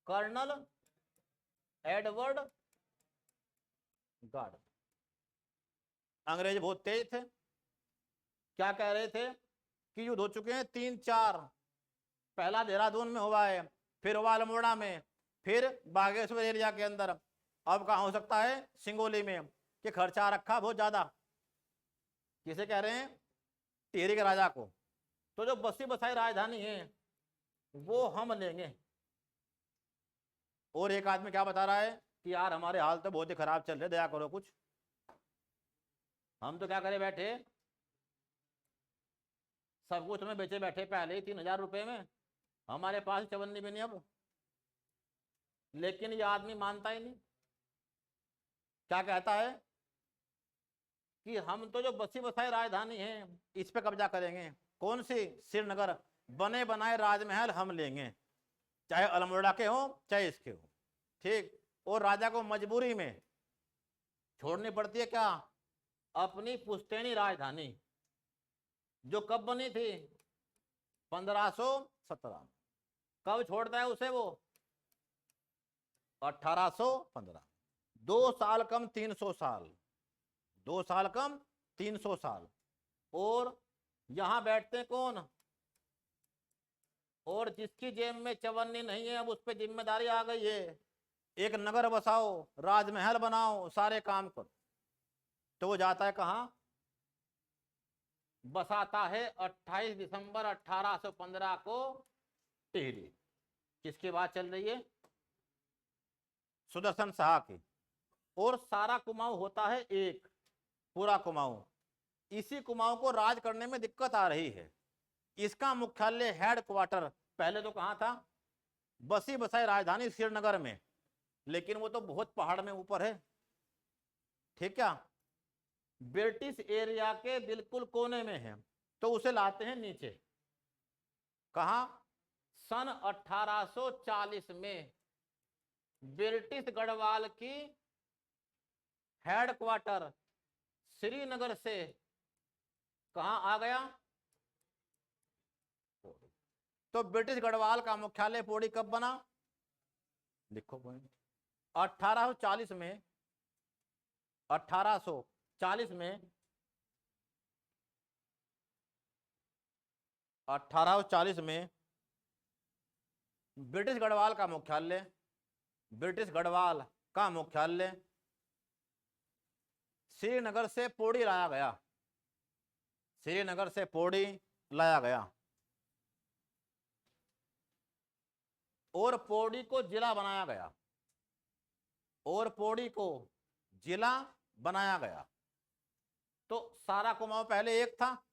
[SPEAKER 1] Colonel Edward Gard. अंग्रेज बहुत तेज थे। क्या कह रहे थे कि युद्ध हो चुके हैं 3-4। पहला देहरादून में हुआ है, फिर हुआ अल्मोड़ा में, फिर बागेश्वर एरिया के अंदर, अब कहाँ हो सकता है? सिंगोली में। कि खर्चा रखा बहुत ज्यादा। किसे कह रहे हैं? टिहरी के राजा को। तो जो बसी बसाई राजधानी है वो हम लेंगे। और एक आदमी क्या बता रहा है कि यार हमारे हाल तो बहुत ही खराब चल रहे, दया करो कुछ। हम तो क्या करे बैठे, सब कुछ हमें बेचे बैठे पहले ही 3000 रुपए में, हमारे पास चवन्नी भी नहीं अब। लेकिन ये आदमी मानता ही नहीं। क्या कहता है कि हम तो जो बसी बसाई राजधानी है इस पे कब्जा करेंगे। कौन सी? श्रीनगर। बने बनाए राजमहल हम लेंगे, चाहे अल्मोड़ा के हो चाहे इसके हो। ठीक, और राजा को मजबूरी में छोड़नी पड़ती है क्या? अपनी पुश्तैनी राजधानी, जो कब बनी थी? 1517। कब छोड़ता है उसे वो? 1815। 2 साल कम 300 साल, 2 साल कम 300 साल। और यहां बैठते कौन? और जिसकी जेब में चवन्नी नहीं है अब उस पर जिम्मेदारी आ गई है, एक नगर बसाओ, राजमहल बनाओ, सारे काम करो। तो वो जाता है कहां? बसाता है 28 दिसंबर 1815 को टिहरी। किसकी बात चल रही है? सुदर्शन शाह की। और सारा कुमाऊं होता है एक, पूरा कुमाऊं। इसी कुमाऊं को राज करने में दिक्कत आ रही है। इसका मुख्यालय हेड क्वार्टर पहले तो कहां था? बसी बसाई राजधानी श्रीनगर में, लेकिन वो तो बहुत पहाड़ में ऊपर है। ठीक, क्या ब्रिटिश एरिया के बिल्कुल कोने में है। तो उसे लाते हैं नीचे। कहा? सन 1840 में ब्रिटिश गढ़वाल की हेडक्वार्टर श्रीनगर से कहां आ गया? तो ब्रिटिश गढ़वाल का मुख्यालय पौड़ी कब बना? लिखो पॉइंट। 1840 में, 1840 में, 1840 में ब्रिटिश गढ़वाल का मुख्यालय, ब्रिटिश गढ़वाल का मुख्यालय श्रीनगर से पौड़ी लाया गया। श्रीनगर से पौड़ी लाया गया और पौड़ी को जिला बनाया गया, और पौड़ी को जिला बनाया गया। तो सारा कुमाऊं पहले एक था।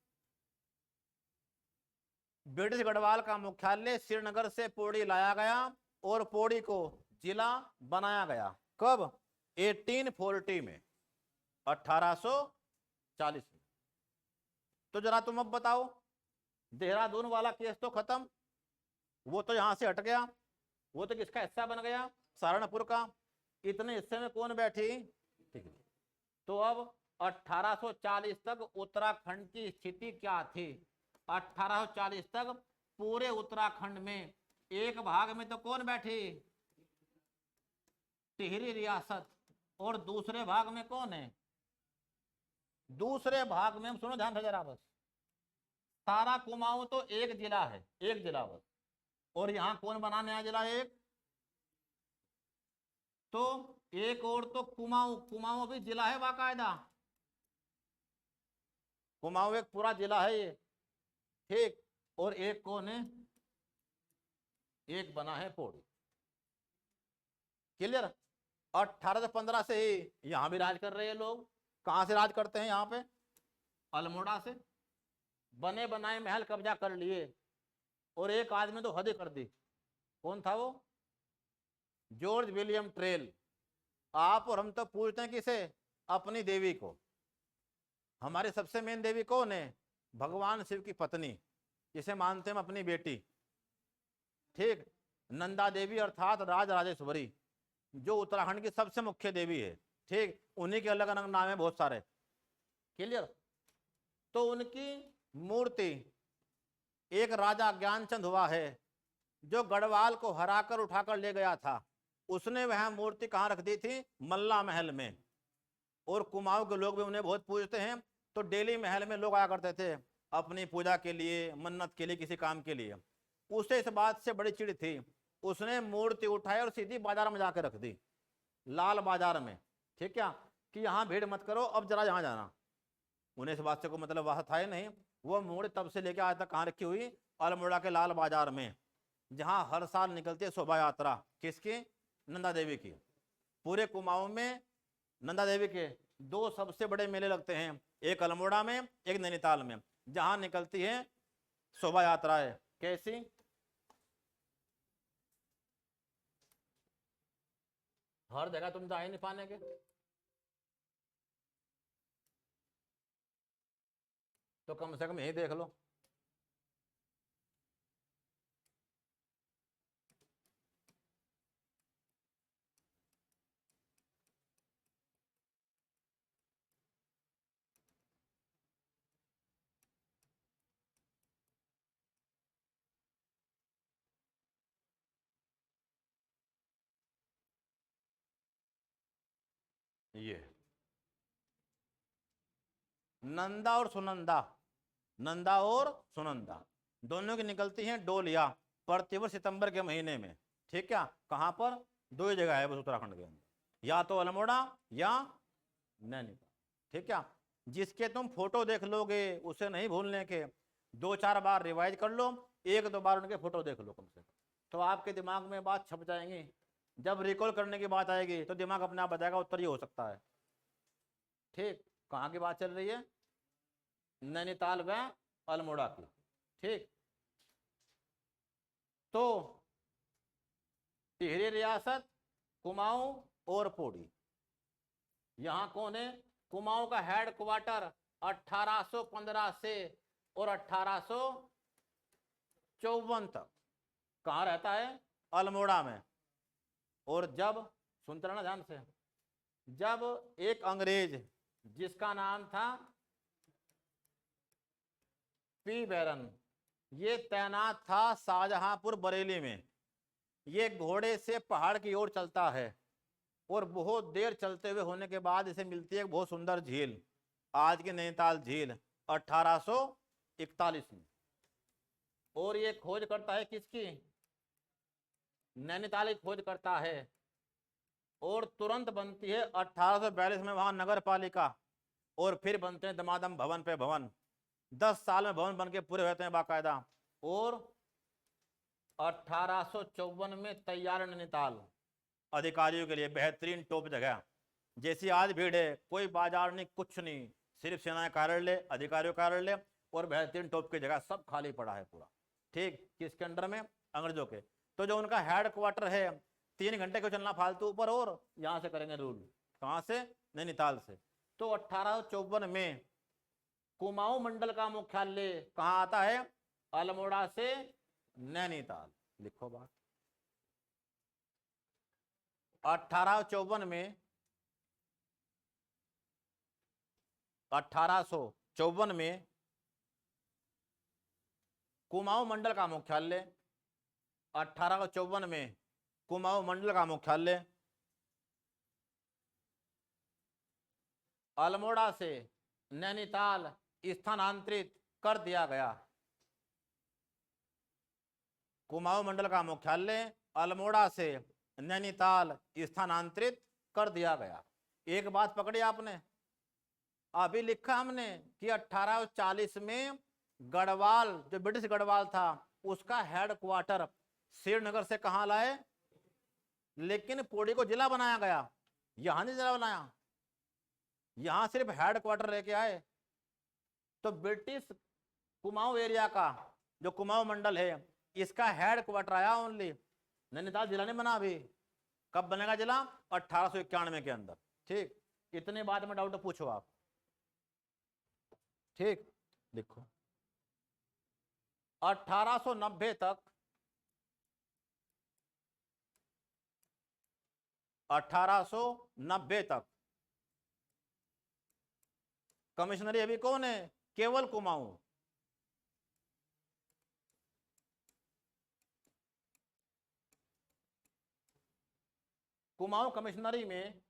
[SPEAKER 1] ब्रिटिश गढ़वाल का मुख्यालय श्रीनगर से पौड़ी लाया गया और पौड़ी को जिला बनाया गया। कब? 1840 में, 1840 में। तो जरा तुम अब बताओ, देहरादून वाला केस तो खत्म, वो तो यहां से हट गया, वो तो किसका हिस्सा बन गया? सहारनपुर का। इतने हिस्से में कौन बैठी? ठीक है। तो अब 1840 तक उत्तराखंड की स्थिति क्या थी? 1840 तक पूरे उत्तराखंड में एक भाग में तो कौन बैठी? टिहरी रियासत। और दूसरे भाग में कौन है? दूसरे भाग में, सुनो ध्यान से जरा बस, सारा कुमाऊं तो एक जिला है, एक जिला बस। और यहां कौन बना नया जिला? एक। तो एक और तो कुमाऊं, कुमाऊं भी जिला है बाकायदा, कुमाऊं एक पूरा जिला है ये, ठीक। और एक कौन है? एक बना है पौड़ी। क्लियर? 1815 से ही यहां भी राज कर रहे हैं लोग। कहां से राज करते हैं? यहां पे अल्मोड़ा से। बने बनाए महल कब्जा कर लिए, और एक आदमी तो हद ही कर दी। कौन था वो? George William trail. आप और हम तो पूछते हैं किसे? अपनी देवी को। हमारी सबसे मेन देवी कौन है? भगवान शिव की पत्नी, जिसे मानते हैं हम अपनी बेटी, ठीक। नंदा देवी अर्थात राज राजेश्वरी, जो उत्तराखंड की सबसे मुख्य देवी है, ठीक। उन्हीं के अलग अलग नाम है बहुत सारे। क्लियर? तो उनकी मूर्ति एक राजा ज्ञानचंद हुआ है, जो गढ़वाल को हराकर उठाकर ले गया था। उसने वह मूर्ति कहाँ रख दी थी? मल्ला महल में। और कुमाऊं के लोग भी उन्हें बहुत पूजते हैं। तो डेली महल में लोग आया करते थे अपनी पूजा के लिए, मन्नत के लिए, किसी काम के लिए। उसे इस बात से बड़ी चिढ़ थी, उसने मूर्ति उठाई और सीधी बाजार में जाकर रख दी, लाल बाजार में, ठीक है, कि यहाँ भीड़ मत करो, अब जरा यहाँ जाना। उन्हें इस बात से कोई मतलब वहां था ही नहीं। वो मूर्ति तब से लेकर आज तक कहाँ रखी हुई? अल्मोड़ा के लाल बाजार में, जहां हर साल निकलती है शोभा यात्रा। किसकी? नंदा देवी की। पूरे कुमाऊं में नंदा देवी के दो सबसे बड़े मेले लगते हैं, एक अल्मोड़ा में, एक नैनीताल में, जहां निकलती है शोभा यात्राएं। कैसी? हर जगह तुम जा ही नहीं पाने के, तो कम से कम यही देख लो। ये नंदा और सुनंदा, नंदा और सुनंदा दोनों की निकलती हैं डोलिया प्रतिवर्ष सितंबर के महीने में, ठीक है। कहां पर? दो ही जगह है बस उत्तराखंड के अंदर, या तो अल्मोड़ा या नैनीताल, ठीक है। जिसके तुम फोटो देख लोगे उसे नहीं भूलने के, 2-4 बार रिवाइज कर लो, 1-2 बार उनके फोटो देख लो कम से कम, तो आपके दिमाग में बात छप जाएंगी। जब रिकॉल करने की बात आएगी तो दिमाग अपने आप बताएगा उत्तर ये हो सकता है, ठीक। कहाँ की बात चल रही है? नैनीताल व अल्मोड़ा की, ठीक। तो टिहरी रियासत, कुमाऊं और पौड़ी, यहां कौन है? कुमाऊं का हेड क्वार्टर 1815 से और 1854 तक कहां रहता है? अल्मोड़ा में। और जब, सुनते रहना ध्यान से, जब एक अंग्रेज जिसका नाम था पी बैरन, ये तैनात था शाहजहांपुर बरेली में। ये घोड़े से पहाड़ की ओर चलता है और बहुत देर चलते हुए होने के बाद इसे मिलती है एक बहुत सुंदर झील, आज की नैनीताल झील, 1841 में। और ये खोज करता है किसकी? नैनीताल की खोज करता है। और तुरंत बनती है 1842 में वहां नगर पालिका, और फिर बनते हैं दमादम भवन पे भवन, 10 साल में भवन बन के पूरे होते हैं बाकायदा। और 1854 में तैयार नैनीताल अधिकारियों के लिए बेहतरीन टॉप जगह। जैसी आज भीड़ है, कोई बाजार नहीं, कुछ नहीं, सिर्फ सेना कार्यालय, अधिकारियों कार्यालय और बेहतरीन टॉप की जगह, सब खाली पड़ा है पूरा। ठीक, किसके अंडर में? अंग्रेजों के। तो जो उनका हेड क्वार्टर है, 3 घंटे को चलना फालतू ऊपर, और यहां से करेंगे रूल। कहां से? नैनीताल से। तो 1854 में कुमाऊं मंडल का मुख्यालय कहां आता है? अल्मोड़ा से नैनीताल। लिखो बात। 1854 में 1854 में कुमाऊं मंडल का मुख्यालय, 1854 में कुमाऊं मंडल का मुख्यालय अल्मोड़ा से नैनीताल स्थानांतरित कर दिया गया। कुमाऊं मंडल का मुख्यालय अल्मोड़ा से नैनीताल स्थानांतरित कर दिया गया। एक बात पकड़ी आपने, अभी लिखा हमने कि 1840 में गढ़वाल, जो ब्रिटिश गढ़वाल था, उसका हेड क्वार्टर श्रीनगर से कहां लाए? लेकिन पौड़ी को जिला बनाया गया, यहां नहीं जिला बनाया, यहां सिर्फ हेड क्वार्टर लेके आए। तो ब्रिटिश कुमाऊं एरिया का जो कुमाऊं मंडल है, इसका हेड क्वार्टर आया ओनली, नैनीताल जिला नहीं बना अभी। कब बनेगा जिला? 1891 के अंदर। ठीक, इतने बात में डाउट पूछो आप। ठीक, लिखो 1890 तक, 1890 तक कमिश्नरी अभी कौन है? केवल कुमाऊं। कुमाऊं कमिश्नरी में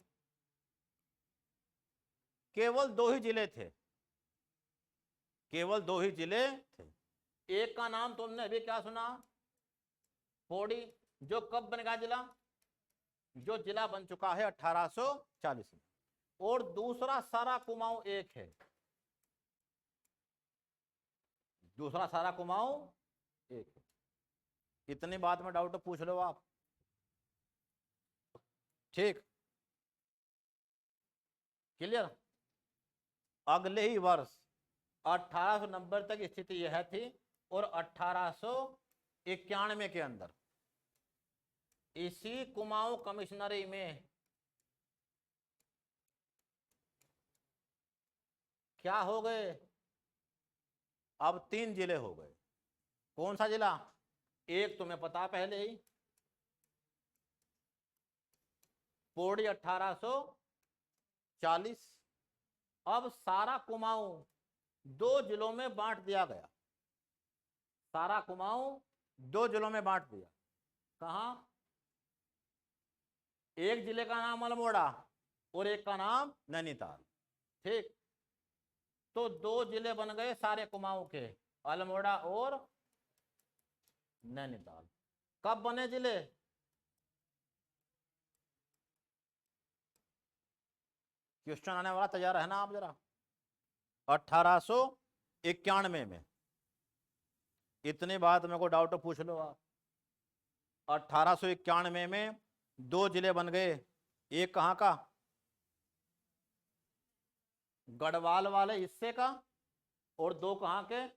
[SPEAKER 1] केवल 2 ही जिले थे, केवल 2 ही जिले थे। एक का नाम तुमने अभी क्या सुना? पौड़ी, जो कब बनेगा जिला? जो जिला बन चुका है 1840 में। और दूसरा सारा कुमाऊं एक है, दूसरा सारा कुमाऊं एक है। इतनी बात में डाउट पूछ लो आप। ठीक, क्लियर? अगले ही वर्ष 1890 तक स्थिति यह थी, और 1891 के अंदर इसी कुमाऊं कमिश्नरी में क्या हो गए? अब 3 जिले हो गए। कौन सा जिला? एक तुम्हें पता पहले ही, पौड़ी 1840। अब सारा कुमाऊं 2 जिलों में बांट दिया गया, सारा कुमाऊं 2 जिलों में बांट दिया। कहां? एक जिले का नाम अल्मोड़ा और एक का नाम नैनीताल। ठीक, तो 2 जिले बन गए सारे कुमाऊं के, अल्मोड़ा और नैनीताल। कब बने जिले? क्वेश्चन आने वाला, तैयार है ना आप जरा। 1891 में। इतनी बात मेरे को डाउट पूछ लो आप। 1891 में 2 जिले बन गए, एक कहां का? गढ़वाल वाले हिस्से का, और 2 कहां के?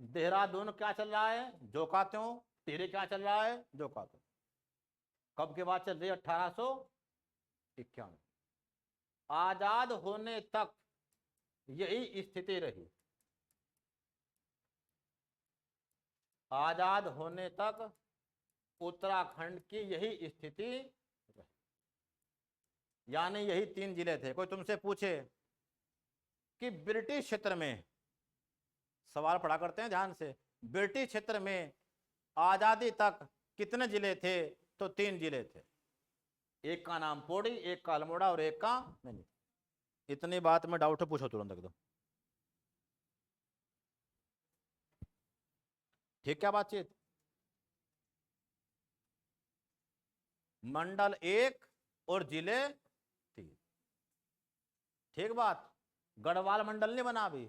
[SPEAKER 1] देहरादून क्या चल रहा है? जोकात्यों। टिहरी क्या चल रहा है? जोकात्यों। कब के बाद चल रही है? 1891। आजाद होने तक यही स्थिति रही, आजाद होने तक उत्तराखंड की यही स्थिति रही, यानी यही 3 जिले थे। कोई तुमसे पूछे कि ब्रिटिश क्षेत्र में, सवाल पढ़ा करते हैं ध्यान से, ब्रिटिश क्षेत्र में आजादी तक कितने जिले थे? तो 3 जिले थे, एक का नाम पौड़ी, एक का अल्मोड़ा और एक का नहीं। इतनी बात में डाउट पूछो तुरंत एकदम। ठीक, क्या बातचीत? मंडल 1 और जिले 3। ठीक बात। गढ़वाल मंडल नहीं बना अभी।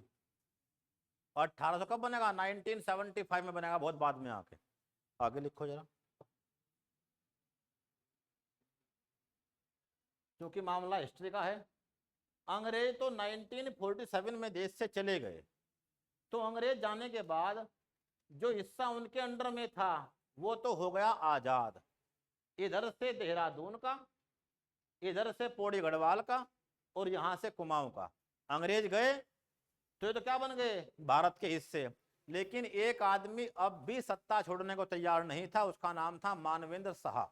[SPEAKER 1] 1800 कब बनेगा? 1975 में बनेगा, बहुत बाद में आके। आगे लिखो जरा, क्योंकि मामला हिस्ट्री का है। अंग्रेज तो 1947 में देश से चले गए, तो अंग्रेज जाने के बाद जो हिस्सा उनके अंडर में था वो तो हो गया आजाद। इधर से देहरादून का, इधर से पौड़ी गढ़वाल का, और यहां से कुमाऊं का। अंग्रेज गए तो ये तो क्या बन गए? भारत के हिस्से। लेकिन एक आदमी अब भी सत्ता छोड़ने को तैयार नहीं था, उसका नाम था मानवेंद्र शाह।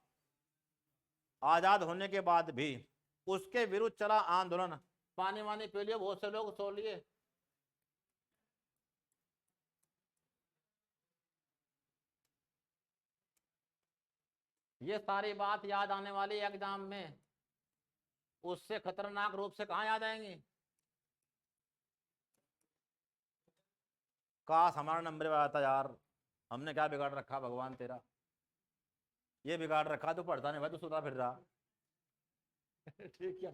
[SPEAKER 1] आजाद होने के बाद भी उसके विरुद्ध चला आंदोलन। पानी वानी पी लिए, बहुत से लोग सो लिए। ये सारी बात याद आने वाली एग्जाम में, उससे खतरनाक रूप से कहां याद आएंगी? काश हमारा नंबर आया था यार, हमने क्या बिगाड़ रखा भगवान तेरा। ये बिगाड़ रखा, तो पढ़ता नहीं भाई, तो सुधा फिर रहा। ठीक है,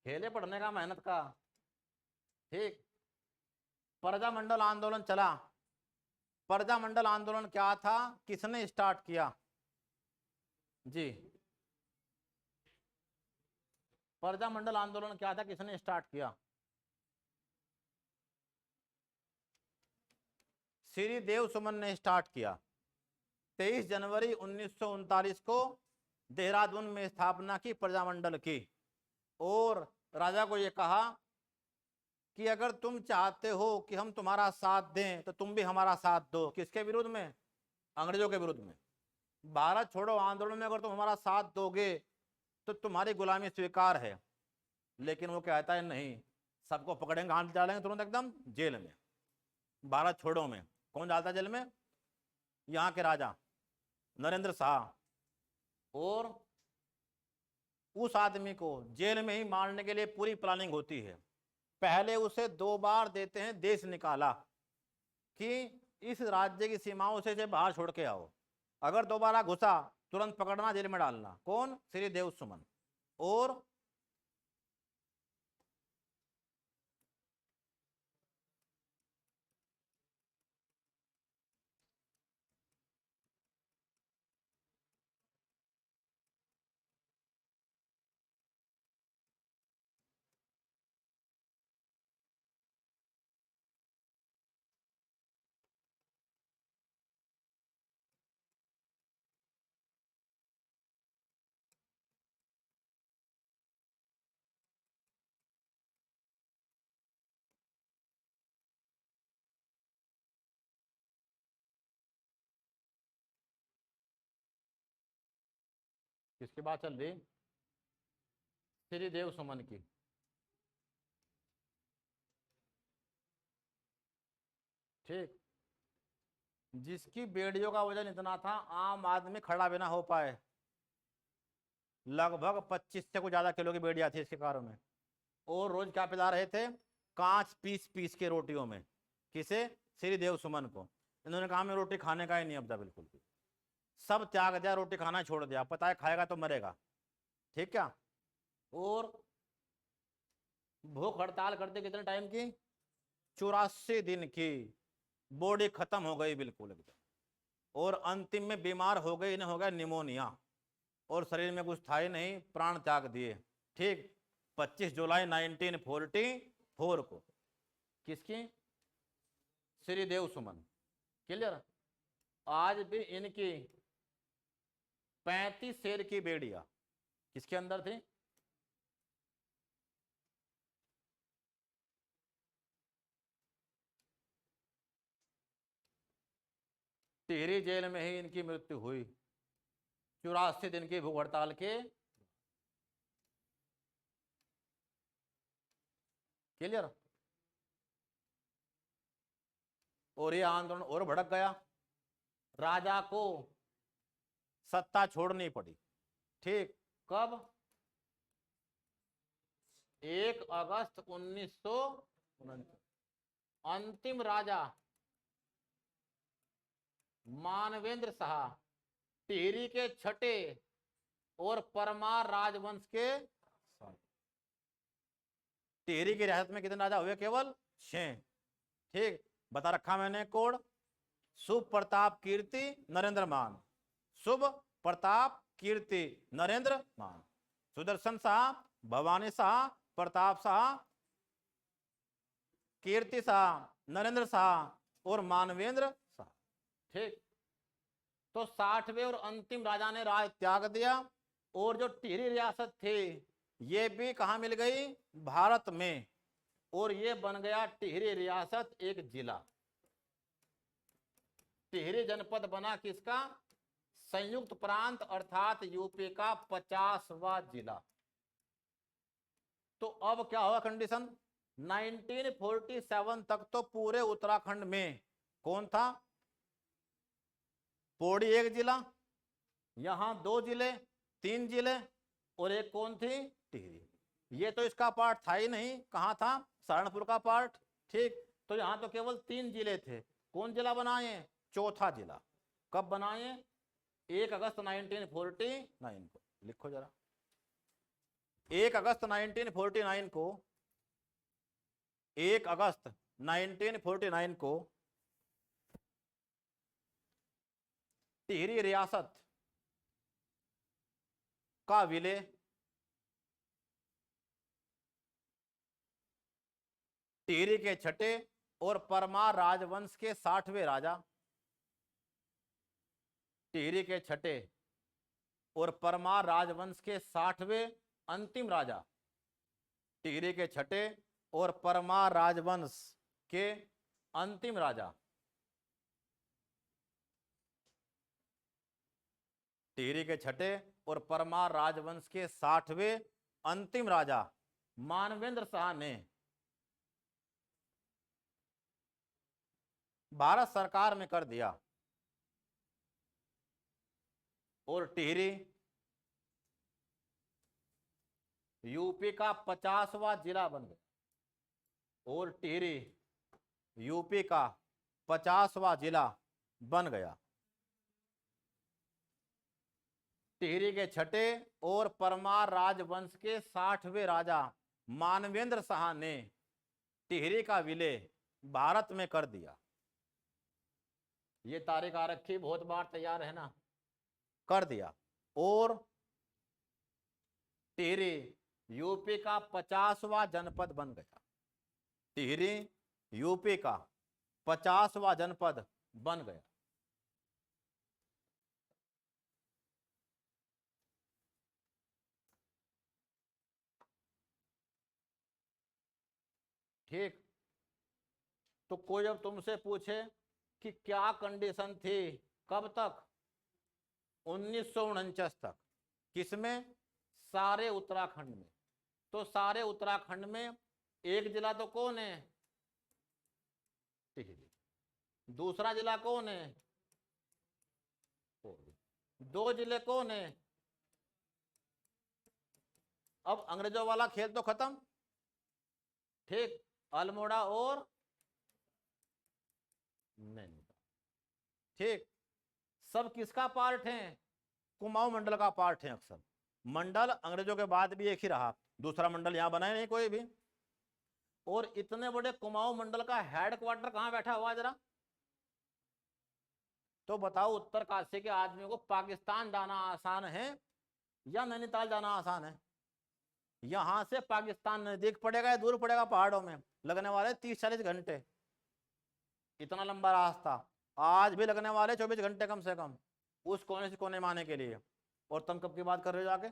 [SPEAKER 1] खेले पढ़ने का, मेहनत का। ठीक। प्रजामंडल आंदोलन चला। प्रजामंडल आंदोलन क्या था, किसने स्टार्ट किया? जी, प्रजामंडल आंदोलन क्या था, किसने स्टार्ट किया? श्री देव सुमन ने स्टार्ट किया। 23 जनवरी 1939 को देहरादून में स्थापना की प्रजामंडल की, और राजा को यह कहा कि अगर तुम चाहते हो कि हम तुम्हारा साथ दें तो तुम भी हमारा साथ दो। किसके विरुद्ध में? अंग्रेजों के विरुद्ध में। भारत छोड़ो आंदोलन में अगर तुम हमारा साथ दोगे तो तुम्हारी गुलामी स्वीकार है। लेकिन वो कहता है नहीं, सबको पकड़ेंगे, हाथ डालेंगे तुरंत एकदम जेल में। भारत छोड़ो में कौन डालता जेल में? यहाँ के राजा नरेंद्र शाह। और उस आदमी को जेल में ही मारने के लिए पूरी प्लानिंग होती है। पहले उसे 2 बार देते हैं देश निकाला, कि इस राज्य की सीमाओं से बाहर छोड़ के आओ। अगर दोबारा घुसा तुरंत पकड़ना, जेल में डालना। कौन? श्री देव सुमन। और किसकी बात चल रही? श्री देव सुमन की। ठीक। जिसकी बेड़ियों का वजन इतना था आम आदमी खड़ा भी ना हो पाए। लगभग 25 से कुछ ज्यादा किलो की बेड़ियां थी इसके कारों में। और रोज क्या पिला रहे थे? कांच पीस पीस के रोटियों में। किसे? श्री देव सुमन को। इन्होंने कहा मैं रोटी खाने का ही नहीं अब बिल्कुल भी। सब त्याग दिया, रोटी खाना छोड़ दिया, पता है खाएगा तो मरेगा। ठीक क्या? और भूख हड़ताल करते कितने टाइम की? 84 दिन की। बॉडी खत्म हो गई बिल्कुल एकदम, और अंतिम में बीमार हो गई, इन्हें हो गया निमोनिया, और शरीर में कुछ था ही नहीं, प्राण त्याग दिए। ठीक। 25 जुलाई 1944 को। किसकी? श्री देव सुमन। क्लियर? आज भी इनकी 35 शेर की बेड़िया किसके अंदर थी? टिहरी जेल में ही इनकी मृत्यु हुई, 84 दिन की भूख हड़ताल के। क्लियर? और ये आंदोलन और भड़क गया, राजा को सत्ता छोड़नी पड़ी। ठीक। कब? 1 अगस्त 1949। अंतिम राजा मानवेंद्र शाह, टिहरी के छठे और परमार राजवंश के टिहरी की रियासत में कितने राजा हुए? केवल 6। ठीक, बता रखा मैंने कोड। शुभ प्रताप कीर्ति नरेंद्र मान, शुभ प्रताप कीर्ति नरेंद्र मान, सुदर्शन शाह, भवानी शाह, प्रताप शाह, कीर्ति शाह, नरेंद्र शाह और मानवेंद्र शाह। ठीक, तो 60वें और अंतिम राजा ने राज त्याग दिया और जो टिहरी रियासत थी ये भी कहां मिल गई? भारत में। और ये बन गया टिहरी रियासत एक जिला। टिहरी जनपद बना किसका? संयुक्त प्रांत अर्थात यूपी का 50वां जिला। तो अब क्या हुआ कंडीशन? 1947 तक तो पूरे उत्तराखंड में कौन था? पौड़ी एक जिला, यहां 2 जिले, 3 जिले और एक कौन थी? टिहरी। ये तो इसका पार्ट था ही नहीं, कहां था? सहारनपुर का पार्ट। ठीक, तो यहां तो केवल 3 जिले थे। कौन जिला बनाए? चौथा जिला। कब बनाए? 1 अगस्त 1949 को। लिखो जरा, 1 अगस्त 1949 को, 1 अगस्त 1949 को टिहरी रियासत का विलय टिहरी के छठे और परमार राजवंश के 60वें राजा, टिहरी के छठे और परमार राजवंश के 60वें अंतिम राजा, टिहरी के छठे और परमार राजवंश के अंतिम राजा, टिहरी के छठे और परमार राजवंश के 60वें अंतिम राजा मानवेंद्र शाह ने भारत सरकार में कर दिया और टिहरी यूपी का 50वां जिला बन गया। और टिहरी यूपी का 50वां जिला बन गया। टिहरी के छठे और परमार राजवंश के 60वें राजा मानवेंद्र शाह ने टिहरी का विलय भारत में कर दिया। ये तारीख आ रखी, बहुत बार तैयार है ना। कर दिया और टिहरी यूपी का 50वां जनपद बन गया। टिहरी यूपी का 50वां जनपद बन गया। ठीक, तो कोई अब तुमसे पूछे कि क्या कंडीशन थी, कब तक? 1949 तक। किसमें? सारे उत्तराखंड में। तो सारे उत्तराखंड में एक जिला तो कौन है? टिहरी। दूसरा जिला कौन है? पौड़ी। 2 जिले कौन है? अब अंग्रेजों वाला खेल तो खत्म। ठीक, अल्मोड़ा और नैनीताल। ठीक, सब किसका पार्ट है? कुमाऊं मंडल का पार्ट है। अक्सर मंडल अंग्रेजों के बाद भी एक ही रहा, दूसरा मंडल यहां बनाया नहीं कोई भी। और इतने बड़े कुमाऊं मंडल का हेडक्वार्टर कहां बैठा हुआ जरा? तो बताओ, उत्तरकाशी के आदमी को पाकिस्तान जाना आसान है या नैनीताल जाना आसान है? यहां से पाकिस्तान नजदीक पड़ेगा या दूर पड़ेगा? पहाड़ों में लगने वाले 30-40 घंटे, इतना लंबा रास्ता। आज भी लगने वाले 24 घंटे कम से कम उस कोने से कोने में आने के लिए। और तुम कब की बात कर रहे हो जाके?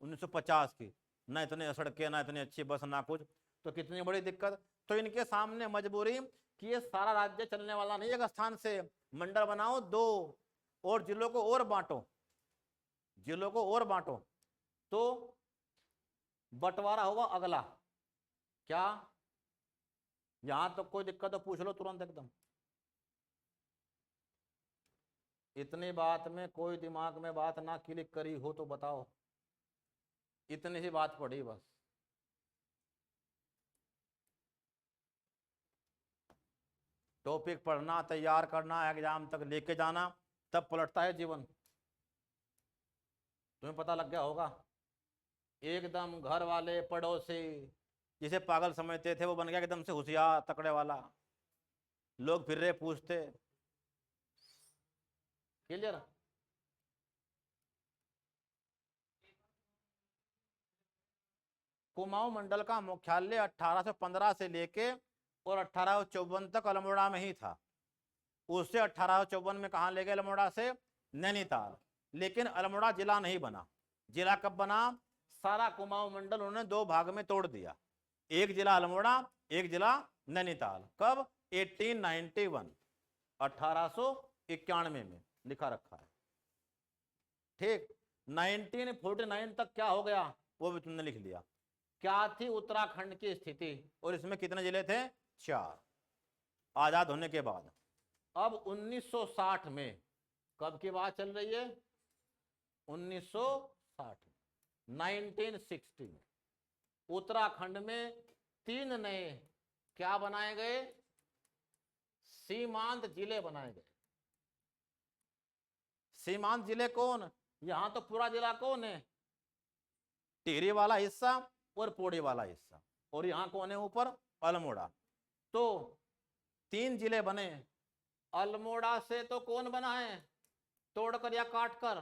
[SPEAKER 1] 1950 की। ना इतने सड़कें, ना इतनी अच्छी बस, ना कुछ। तो कितनी बड़ी दिक्कत। तो इनके सामने मजबूरी कि ये सारा राज्य चलने वाला नहीं। एक स्थान से मंडल बनाओ 2 और जिलों को और बांटो, जिलों को और बांटो। तो बंटवारा हुआ अगला। क्या यहां तो कोई दिक्कत तो पूछ लो तुरंत एकदम। इतनी बात में कोई दिमाग में बात ना क्लिक करी हो तो बताओ। इतनी सी बात पड़ी बस। टॉपिक पढ़ना, तैयार करना, एग्जाम तक लेके जाना, तब पलटता है जीवन। तुम्हें पता लग गया होगा। एकदम घर वाले, पड़ोसी, जिसे पागल समझते थे वो बन गया एकदम से होशियार तकड़े वाला। लोग फिर रहे पूछते। क्लियर। कुमाऊं मंडल का मुख्यालय 1815 से लेके और 1854 तक अल्मोड़ा में ही था। उससे 1854 में कहा ले गए अल्मोड़ा से? नैनीताल। लेकिन अल्मोड़ा जिला नहीं बना। जिला कब बना? सारा कुमाऊं मंडल उन्होंने दो भाग में तोड़ दिया, एक जिला अल्मोड़ा, एक जिला नैनीताल। कब? 1891, 1891 में लिखा रखा है। ठीक। 1949 तक क्या हो गया वो भी तुमने लिख लिया। क्या थी उत्तराखंड की स्थिति, और इसमें कितने जिले थे? 4, आजाद होने के बाद। अब 1960 में, कब की बात चल रही है? 1960, 1960 में उत्तराखंड में 3 नए क्या बनाए गए? सीमांत जिले बनाए गए। सीमांत जिले कौन? यहां तो पूरा जिला कौन है? टिहरी वाला हिस्सा और पौड़ी वाला हिस्सा, और यहां कौन है ऊपर? अल्मोड़ा। तो 3 जिले बने। अल्मोड़ा से तो कौन बना है? तोड़कर या काटकर?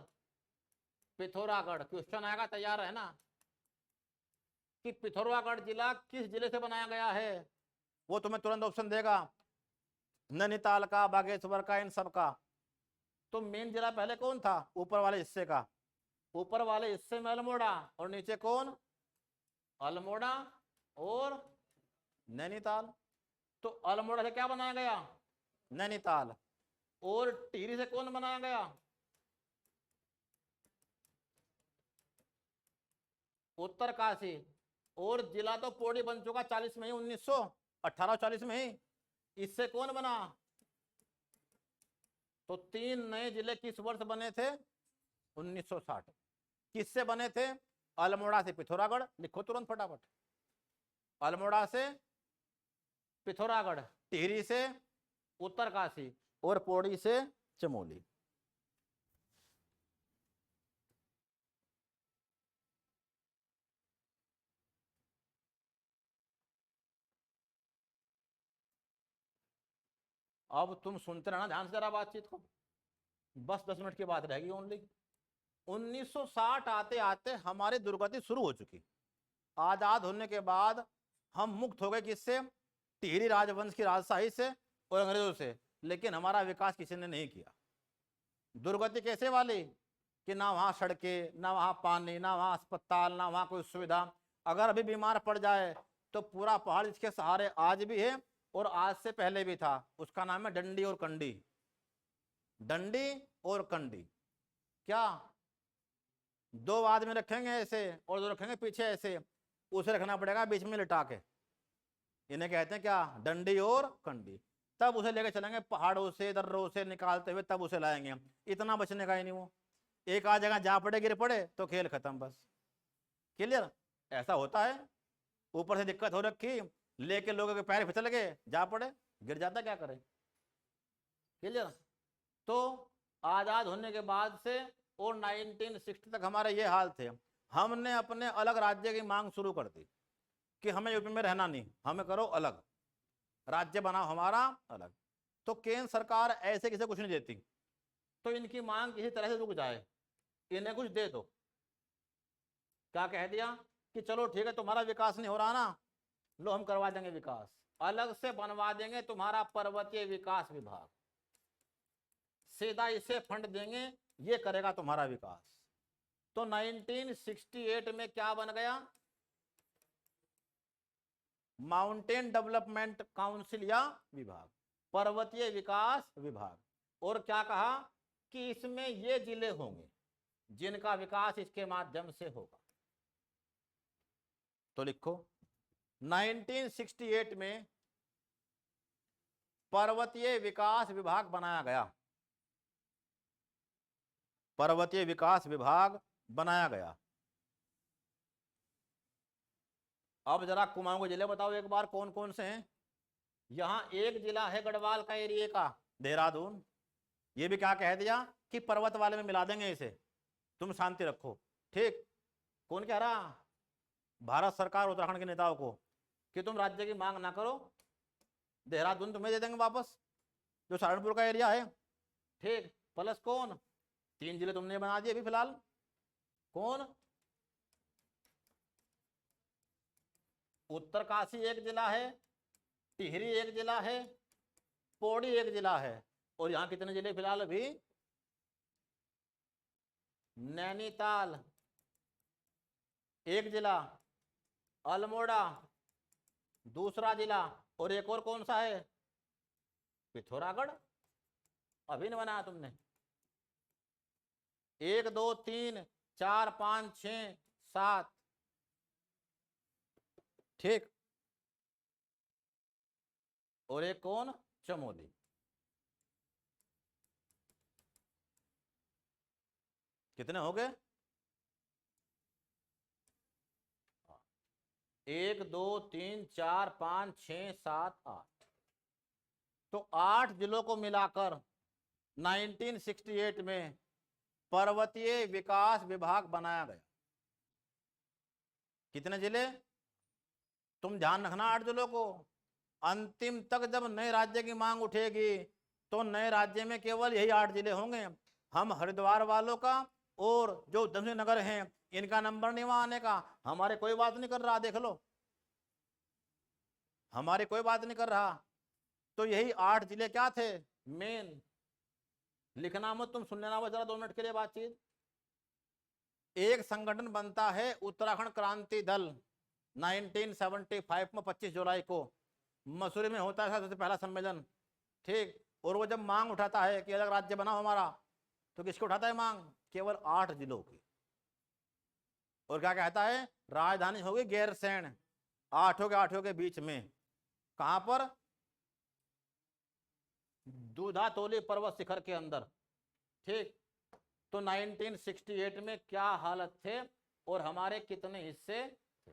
[SPEAKER 1] पिथौरागढ़। क्वेश्चन आएगा, तैयार है ना, कि पिथौरागढ़ जिला किस जिले से बनाया गया है? वो तुम्हें तुरंत ऑप्शन देगा, नैनीताल का, बागेश्वर का, इन सब का। तो मेन जिला पहले कौन था? ऊपर वाले हिस्से का। ऊपर वाले हिस्से में अल्मोड़ा, और नीचे कौन? अल्मोड़ा और नैनीताल। तो अल्मोड़ा से क्या बनाया गया? नैनीताल। और टिहरी से कौन बनाया गया? उत्तरकाशी। और जिला तो पौड़ी बन चुका 40 में ही, 1840 में ही। इससे कौन बना? तो 3 नए जिले किस वर्ष बने थे? 1960। किससे बने थे? अल्मोड़ा से पिथौरागढ़। लिखो तुरंत फटाफट। अल्मोड़ा से पिथौरागढ़, टिहरी से उत्तरकाशी, और पौड़ी से चमोली। अब तुम सुनते रहना ध्यान से जरा बातचीत को, बस 10 मिनट की बात रहेगी ओनली। 1960 आते आते हमारी दुर्गति शुरू हो चुकी। आजाद होने के बाद हम मुक्त हो गए किससे? टिहरी राजवंश की राजशाही से और अंग्रेजों से। लेकिन हमारा विकास किसी ने नहीं किया। दुर्गति कैसे वाली कि ना वहां सड़कें, ना वहां पानी, ना वहां अस्पताल, ना वहां कोई सुविधा। अगर अभी बीमार पड़ जाए तो पूरा पहाड़ इसके सहारे आज भी है, और आज से पहले भी था। उसका नाम है डंडी और कंडी। डंडी और कंडी। क्या? 2 आदमी रखेंगे ऐसे और 2 रखेंगे पीछे ऐसे, उसे रखना पड़ेगा बीच में लिटा के। इन्हें कहते हैं क्या? डंडी और कंडी। तब उसे लेके चलेंगे पहाड़ों से, दर्रों से निकालते हुए, तब उसे लाएंगे। इतना बचने का ही नहीं वो। एक आध जगह जा पड़े, गिर पड़े तो खेल खत्म बस। क्लियर? ऐसा होता है। ऊपर से दिक्कत हो रखी, लेके लोगों के पैर फिसल गए, जा पड़े, गिर जाता, क्या करे। क्लियर? तो आजाद होने के बाद से और 1960 तक हमारे ये हाल थे। हमने अपने अलग राज्य की मांग शुरू कर दी कि हमें यूपी में रहना नहीं, हमें करो अलग, राज्य बनाओ हमारा अलग। तो केंद्र सरकार ऐसे किसी कुछ नहीं देती, तो इनकी मांग किसी तरह से रुक जाए, इन्हें कुछ दे दो। क्या कह दिया कि चलो ठीक है, तुम्हारा विकास नहीं हो रहा ना, लो हम करवा देंगे विकास, अलग से बनवा देंगे तुम्हारा पर्वतीय विकास विभाग, सीधा इसे फंड देंगे, ये करेगा तुम्हारा विकास। तो 1968 में क्या बन गया? माउंटेन डेवलपमेंट काउंसिल या विभाग, पर्वतीय विकास विभाग। और क्या कहा कि इसमें ये जिले होंगे जिनका विकास इसके माध्यम से होगा। तो लिखो 1968 में पर्वतीय विकास विभाग बनाया गया। पर्वतीय विकास विभाग बनाया गया। अब जरा कुमाऊं के जिले बताओ एक बार कौन कौन से हैं। यहां एक जिला है गढ़वाल का एरिया का, देहरादून। ये भी क्या कह दिया कि पर्वत वाले में मिला देंगे इसे, तुम शांति रखो। ठीक। कौन कह रहा? भारत सरकार उत्तराखंड के नेताओं को कि तुम राज्य की मांग ना करो, देहरादून तुम्हें दे देंगे वापस, जो सहारनपुर का एरिया है। ठीक, प्लस कौन, 3 जिले तुमने बना दिए अभी फिलहाल। कौन, उत्तरकाशी एक जिला है, टिहरी एक जिला है, पौड़ी एक जिला है। और यहां कितने जिले फिलहाल अभी, नैनीताल एक जिला, अल्मोड़ा दूसरा जिला, और एक और कौन सा है, पिथौरागढ़। अभी नहीं बनाया तुमने। 1 2 3 4 5 6 7, ठीक। और एक कौन, चमोली। कितने हो गए, 1 2 3 4 5 6 7 8। तो 8 जिलों को मिलाकर 1968 में पर्वतीय विकास विभाग बनाया गया। कितने जिले, तुम ध्यान रखना 8 जिलों को। अंतिम तक जब नए राज्य की मांग उठेगी तो नए राज्य में केवल यही 8 जिले होंगे। हम हरिद्वार वालों का और जो उधम सिंह नगर हैं इनका नंबर नहीं वहां आने का, हमारे कोई बात नहीं कर रहा, देख लो, हमारी कोई बात नहीं कर रहा। तो यही 8 जिले क्या थे मेन, लिखना मत, तुम सुन लेना वो जरा 2 मिनट के लिए बातचीत। एक संगठन बनता है उत्तराखंड क्रांति दल 1975 में 25 जुलाई को मसूरी में होता है सबसे पहला सम्मेलन। ठीक, और वो जब मांग उठाता है कि अलग राज्य बनाओ हमारा, तो किसको उठाता है मांग, केवल 8 जिलों की। और क्या कहता है, राजधानी होगी गैरसैंण, 8 के बीच में। कहां पर, दूधातोली पर्वत शिखर के अंदर। ठीक, तो 1968 में क्या हालत थे और हमारे कितने हिस्से थे।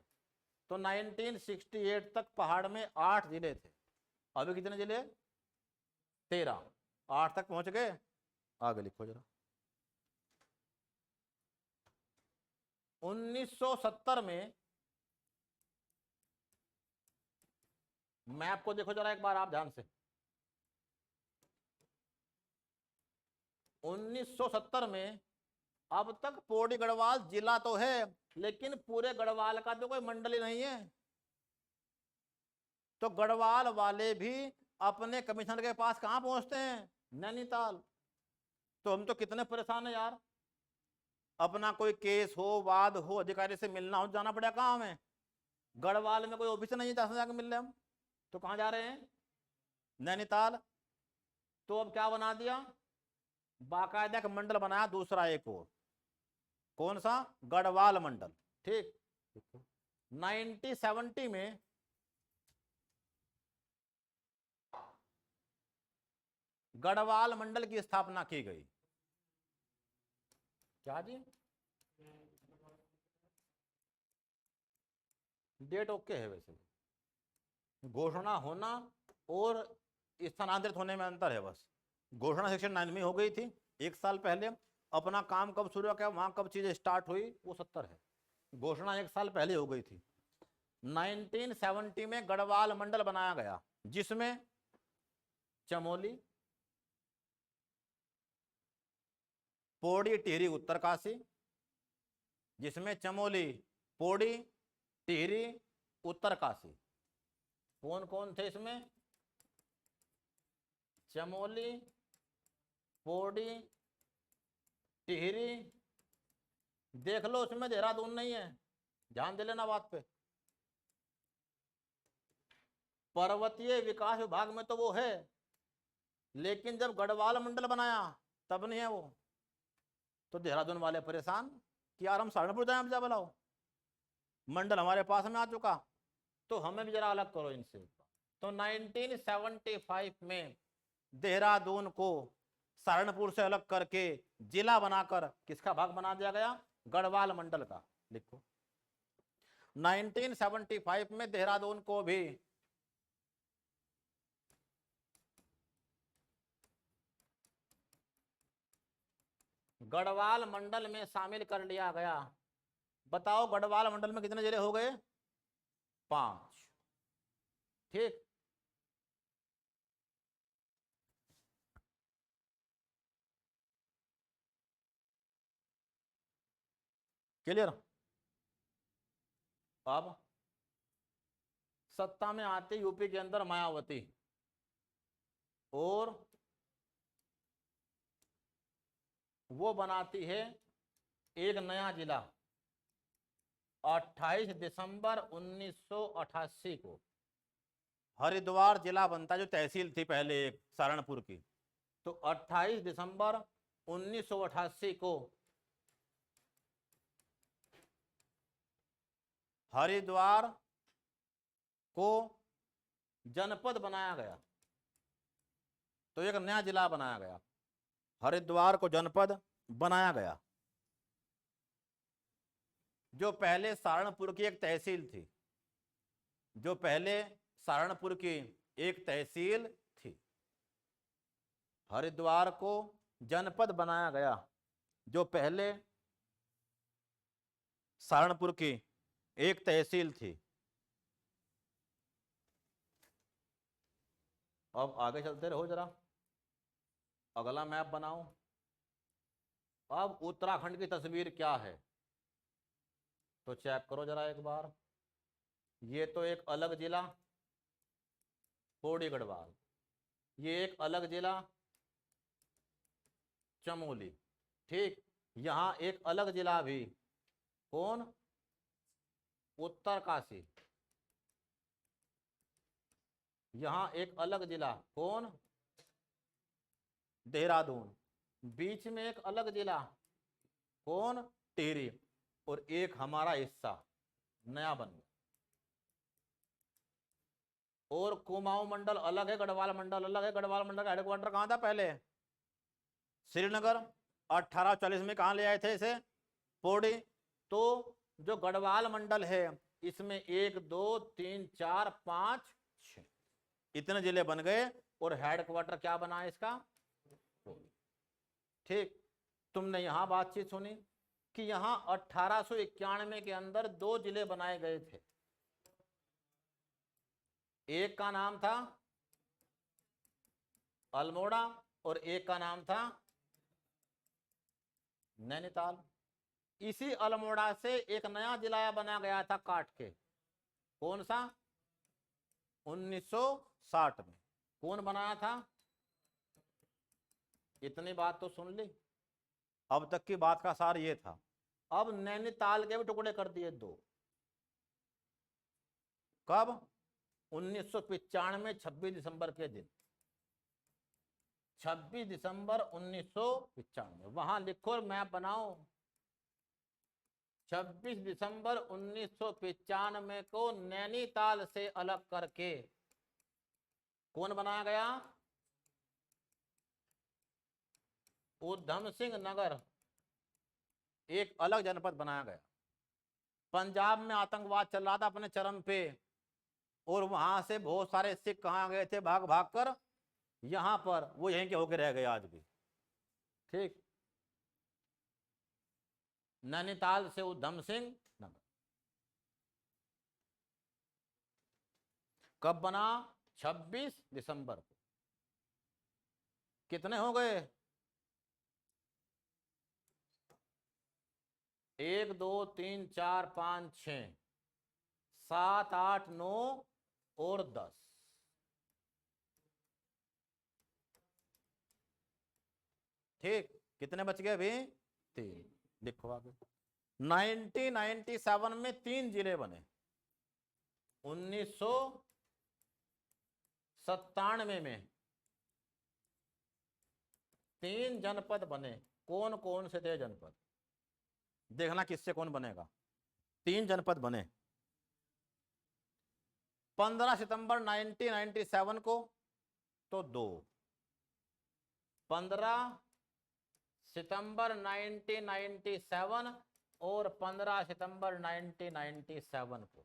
[SPEAKER 1] तो 1968 तक पहाड़ में 8 जिले थे, अभी कितने जिले, 13, 8 तक पहुंच गए। आगे लिखो जरा। 1970 में, मैप को देखो जरा एक बार आप ध्यान से। 1970 में, अब तक पौड़ी गढ़वाल जिला तो है लेकिन पूरे गढ़वाल का तो कोई मंडल ही नहीं है। तो गढ़वाल वाले भी अपने कमिश्नर के पास कहां पहुंचते हैं, नैनीताल। तो हम तो कितने परेशान है यार, अपना कोई केस हो, वाद हो, अधिकारी से मिलना हो, जाना पड़ेगा कहां हमें, गढ़वाल में कोई ऑफिस नहीं है जहां से जाकर मिल रहे हम, तो कहां जा रहे हैं, नैनीताल। तो अब क्या बना दिया, बाकायदा एक मंडल बनाया दूसरा एक और, कौन सा, गढ़वाल मंडल। ठीक, 1970 में गढ़वाल मंडल की स्थापना की गई। क्या जी, डेट ओके है, वैसे घोषणा होना और स्थानांतरित होने में अंतर है बस। घोषणा सेक्शन 9 में हो गई थी 1 साल पहले, अपना काम कब शुरू किया, वहां कब चीजें स्टार्ट हुई वो 70 है, घोषणा 1 साल पहले हो गई थी। 1970 में गढ़वाल मंडल बनाया गया जिसमें चमोली, पौड़ी, टिहरी, उत्तरकाशी, जिसमें चमोली, पौड़ी, टिहरी, उत्तरकाशी। कौन कौन थे इसमें, चमोली, पौड़ी, टिहरी, देख लो उसमें देहरादून नहीं है, ध्यान दे लेना बात पे। पर्वतीय विकास विभाग में तो वो है, लेकिन जब गढ़वाल मंडल बनाया तब नहीं है वो। तो देहरादून वाले परेशान कि यार हम सहारनपुर जाए, हम जा बुलाओ, मंडल हमारे पास में आ चुका, तो हमें भी जरा अलग करो इनसे। तो 1975 में देहरादून को सहारनपुर से अलग करके जिला बनाकर किसका भाग बना दिया गया, गढ़वाल मंडल का। लिखो 1975 में देहरादून को भी गढ़वाल मंडल में शामिल कर लिया गया। बताओ गढ़वाल मंडल में कितने जिले हो गए, 5। ठीक। क्लियर। अब सत्ता में आती यूपी के अंदर मायावती, और वो बनाती है एक नया जिला 28 दिसंबर 1988 को। हरिद्वार जिला बनता, जो तहसील थी पहले एक सहारनपुर की। तो 28 दिसंबर 1988 को हरिद्वार को जनपद बनाया गया। तो एक नया जिला बनाया गया, हरिद्वार को जनपद बनाया गया, जो पहले सहारनपुर की एक तहसील थी, जो पहले सहारनपुर की एक तहसील थी। हरिद्वार को जनपद बनाया गया, जो पहले सहारनपुर की एक तहसील थी। अब आगे चलते रहो जरा, अगला मैप बनाओ। अब उत्तराखंड की तस्वीर क्या है तो चेक करो जरा एक बार। ये तो एक अलग जिला पौड़ी गढ़वाल, ये एक अलग जिला चमोली, ठीक। यहां एक अलग जिला भी, कौन, उत्तरकाशी। यहां एक अलग जिला, कौन, देहरादून। बीच में एक अलग जिला, कौन, टिहरी। और एक हमारा हिस्सा नया बन गया। और कुमाऊं मंडल अलग है, गढ़वाल मंडल अलग है। गढ़वाल मंडल का हेडक्वार्टर कहां था पहले, श्रीनगर। 1840 में कहां ले आए थे इसे, पौड़ी। तो जो गढ़वाल मंडल है इसमें 1 2 3 4 5 6 इतने जिले बन गए, और हेडक्वार्टर क्या बना है इसका, ठीक। तुमने यहां बातचीत सुनी कि यहां 1891 के अंदर 2 जिले बनाए गए थे। एक का नाम था अल्मोड़ा और एक का नाम था नैनीताल। इसी अल्मोड़ा से एक नया जिला बना गया था काट के, कौन सा, 1960 में। कौन बनाया था, इतनी बात तो सुन ली। अब तक की बात का सार ये था। अब नैनीताल के भी टुकड़े कर दिए 2। कब, 1995 26 दिसंबर के दिन, 26 दिसंबर 1995। वहां लिखो, मैप बनाओ। 26 दिसंबर 1995 को नैनीताल से अलग करके कौन बनाया गया, उधम सिंह नगर, एक अलग जनपद बनाया गया। पंजाब में आतंकवाद चल रहा था अपने चरम पे, और वहां से बहुत सारे सिख कहां गए थे, भाग भाग कर यहां पर, वो यहीं के होके रह गए आज भी, ठीक। नैनीताल से उधम सिंह नगर कब बना, 26 दिसंबर को। कितने हो गए, 1 2 3 4 5 6 7 8 9 और 10, ठीक। कितने बच गए अभी, 3। लिखो आगे। 1997 में 3 जिले बने, 1997 में 3 जनपद बने। कौन कौन से थे जनपद, देखना किससे कौन बनेगा। 3 जनपद बने। 15 सितंबर 1997 को तो 2, 15 सितंबर 1997 और 15 सितंबर 1997 को।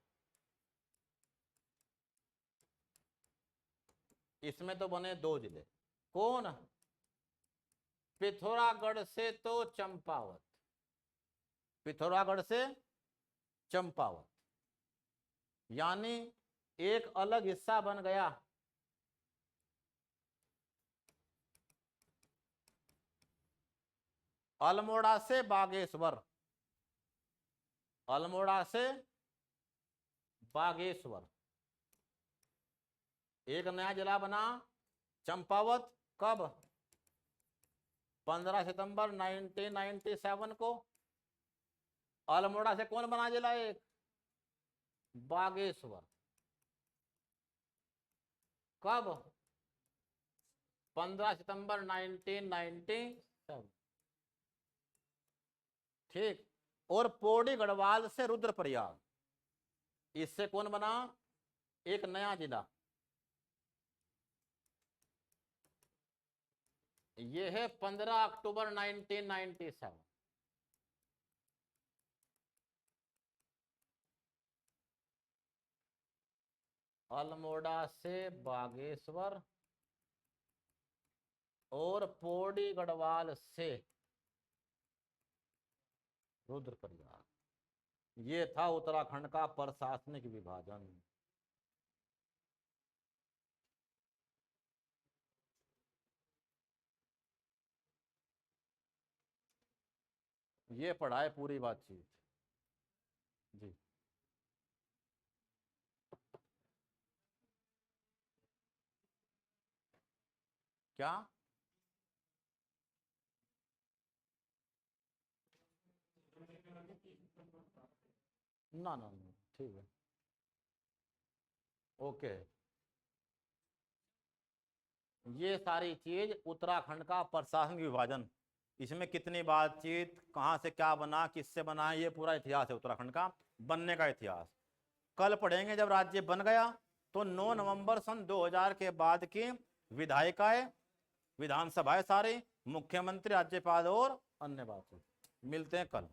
[SPEAKER 1] इसमें तो बने 2 जिले, कौन, पिथौरागढ़ से तो चंपावत, पिथौरागढ़ से चंपावत, यानी एक अलग हिस्सा बन गया। अल्मोड़ा से बागेश्वर, अल्मोड़ा से बागेश्वर एक नया जिला बना, चंपावत। कब? 15 सितंबर 1997 को। अल्मोड़ा से कौन बना जिला? एक बागेश्वर। कब? 15 सितंबर 1997। ठीक। और पौड़ी गढ़वाल से रुद्रप्रयाग, इससे कौन बना? एक नया जिला। ये है 15 अक्टूबर 1997। अल्मोड़ा से बागेश्वर और पौड़ी गढ़वाल से रुद्रप्रयाग। ये था उत्तराखंड का प्रशासनिक विभाजन। ये पढ़ा है पूरी बातचीत जी। क्या? ना ना ना, ठीक है, ओके। ये सारी चीज उत्तराखंड का प्रशासनिक विभाजन, इसमें कितनी बातचीत, कहाँ से क्या बना, किससे बना, ये पूरा इतिहास है उत्तराखंड का बनने का इतिहास। कल पढ़ेंगे जब राज्य बन गया तो 9 नवंबर सन 2000 के बाद की विधायिकाएं, विधानसभाएं सारी, मुख्यमंत्री, राज्यपाल और अन्य बातें। मिलते हैं कल।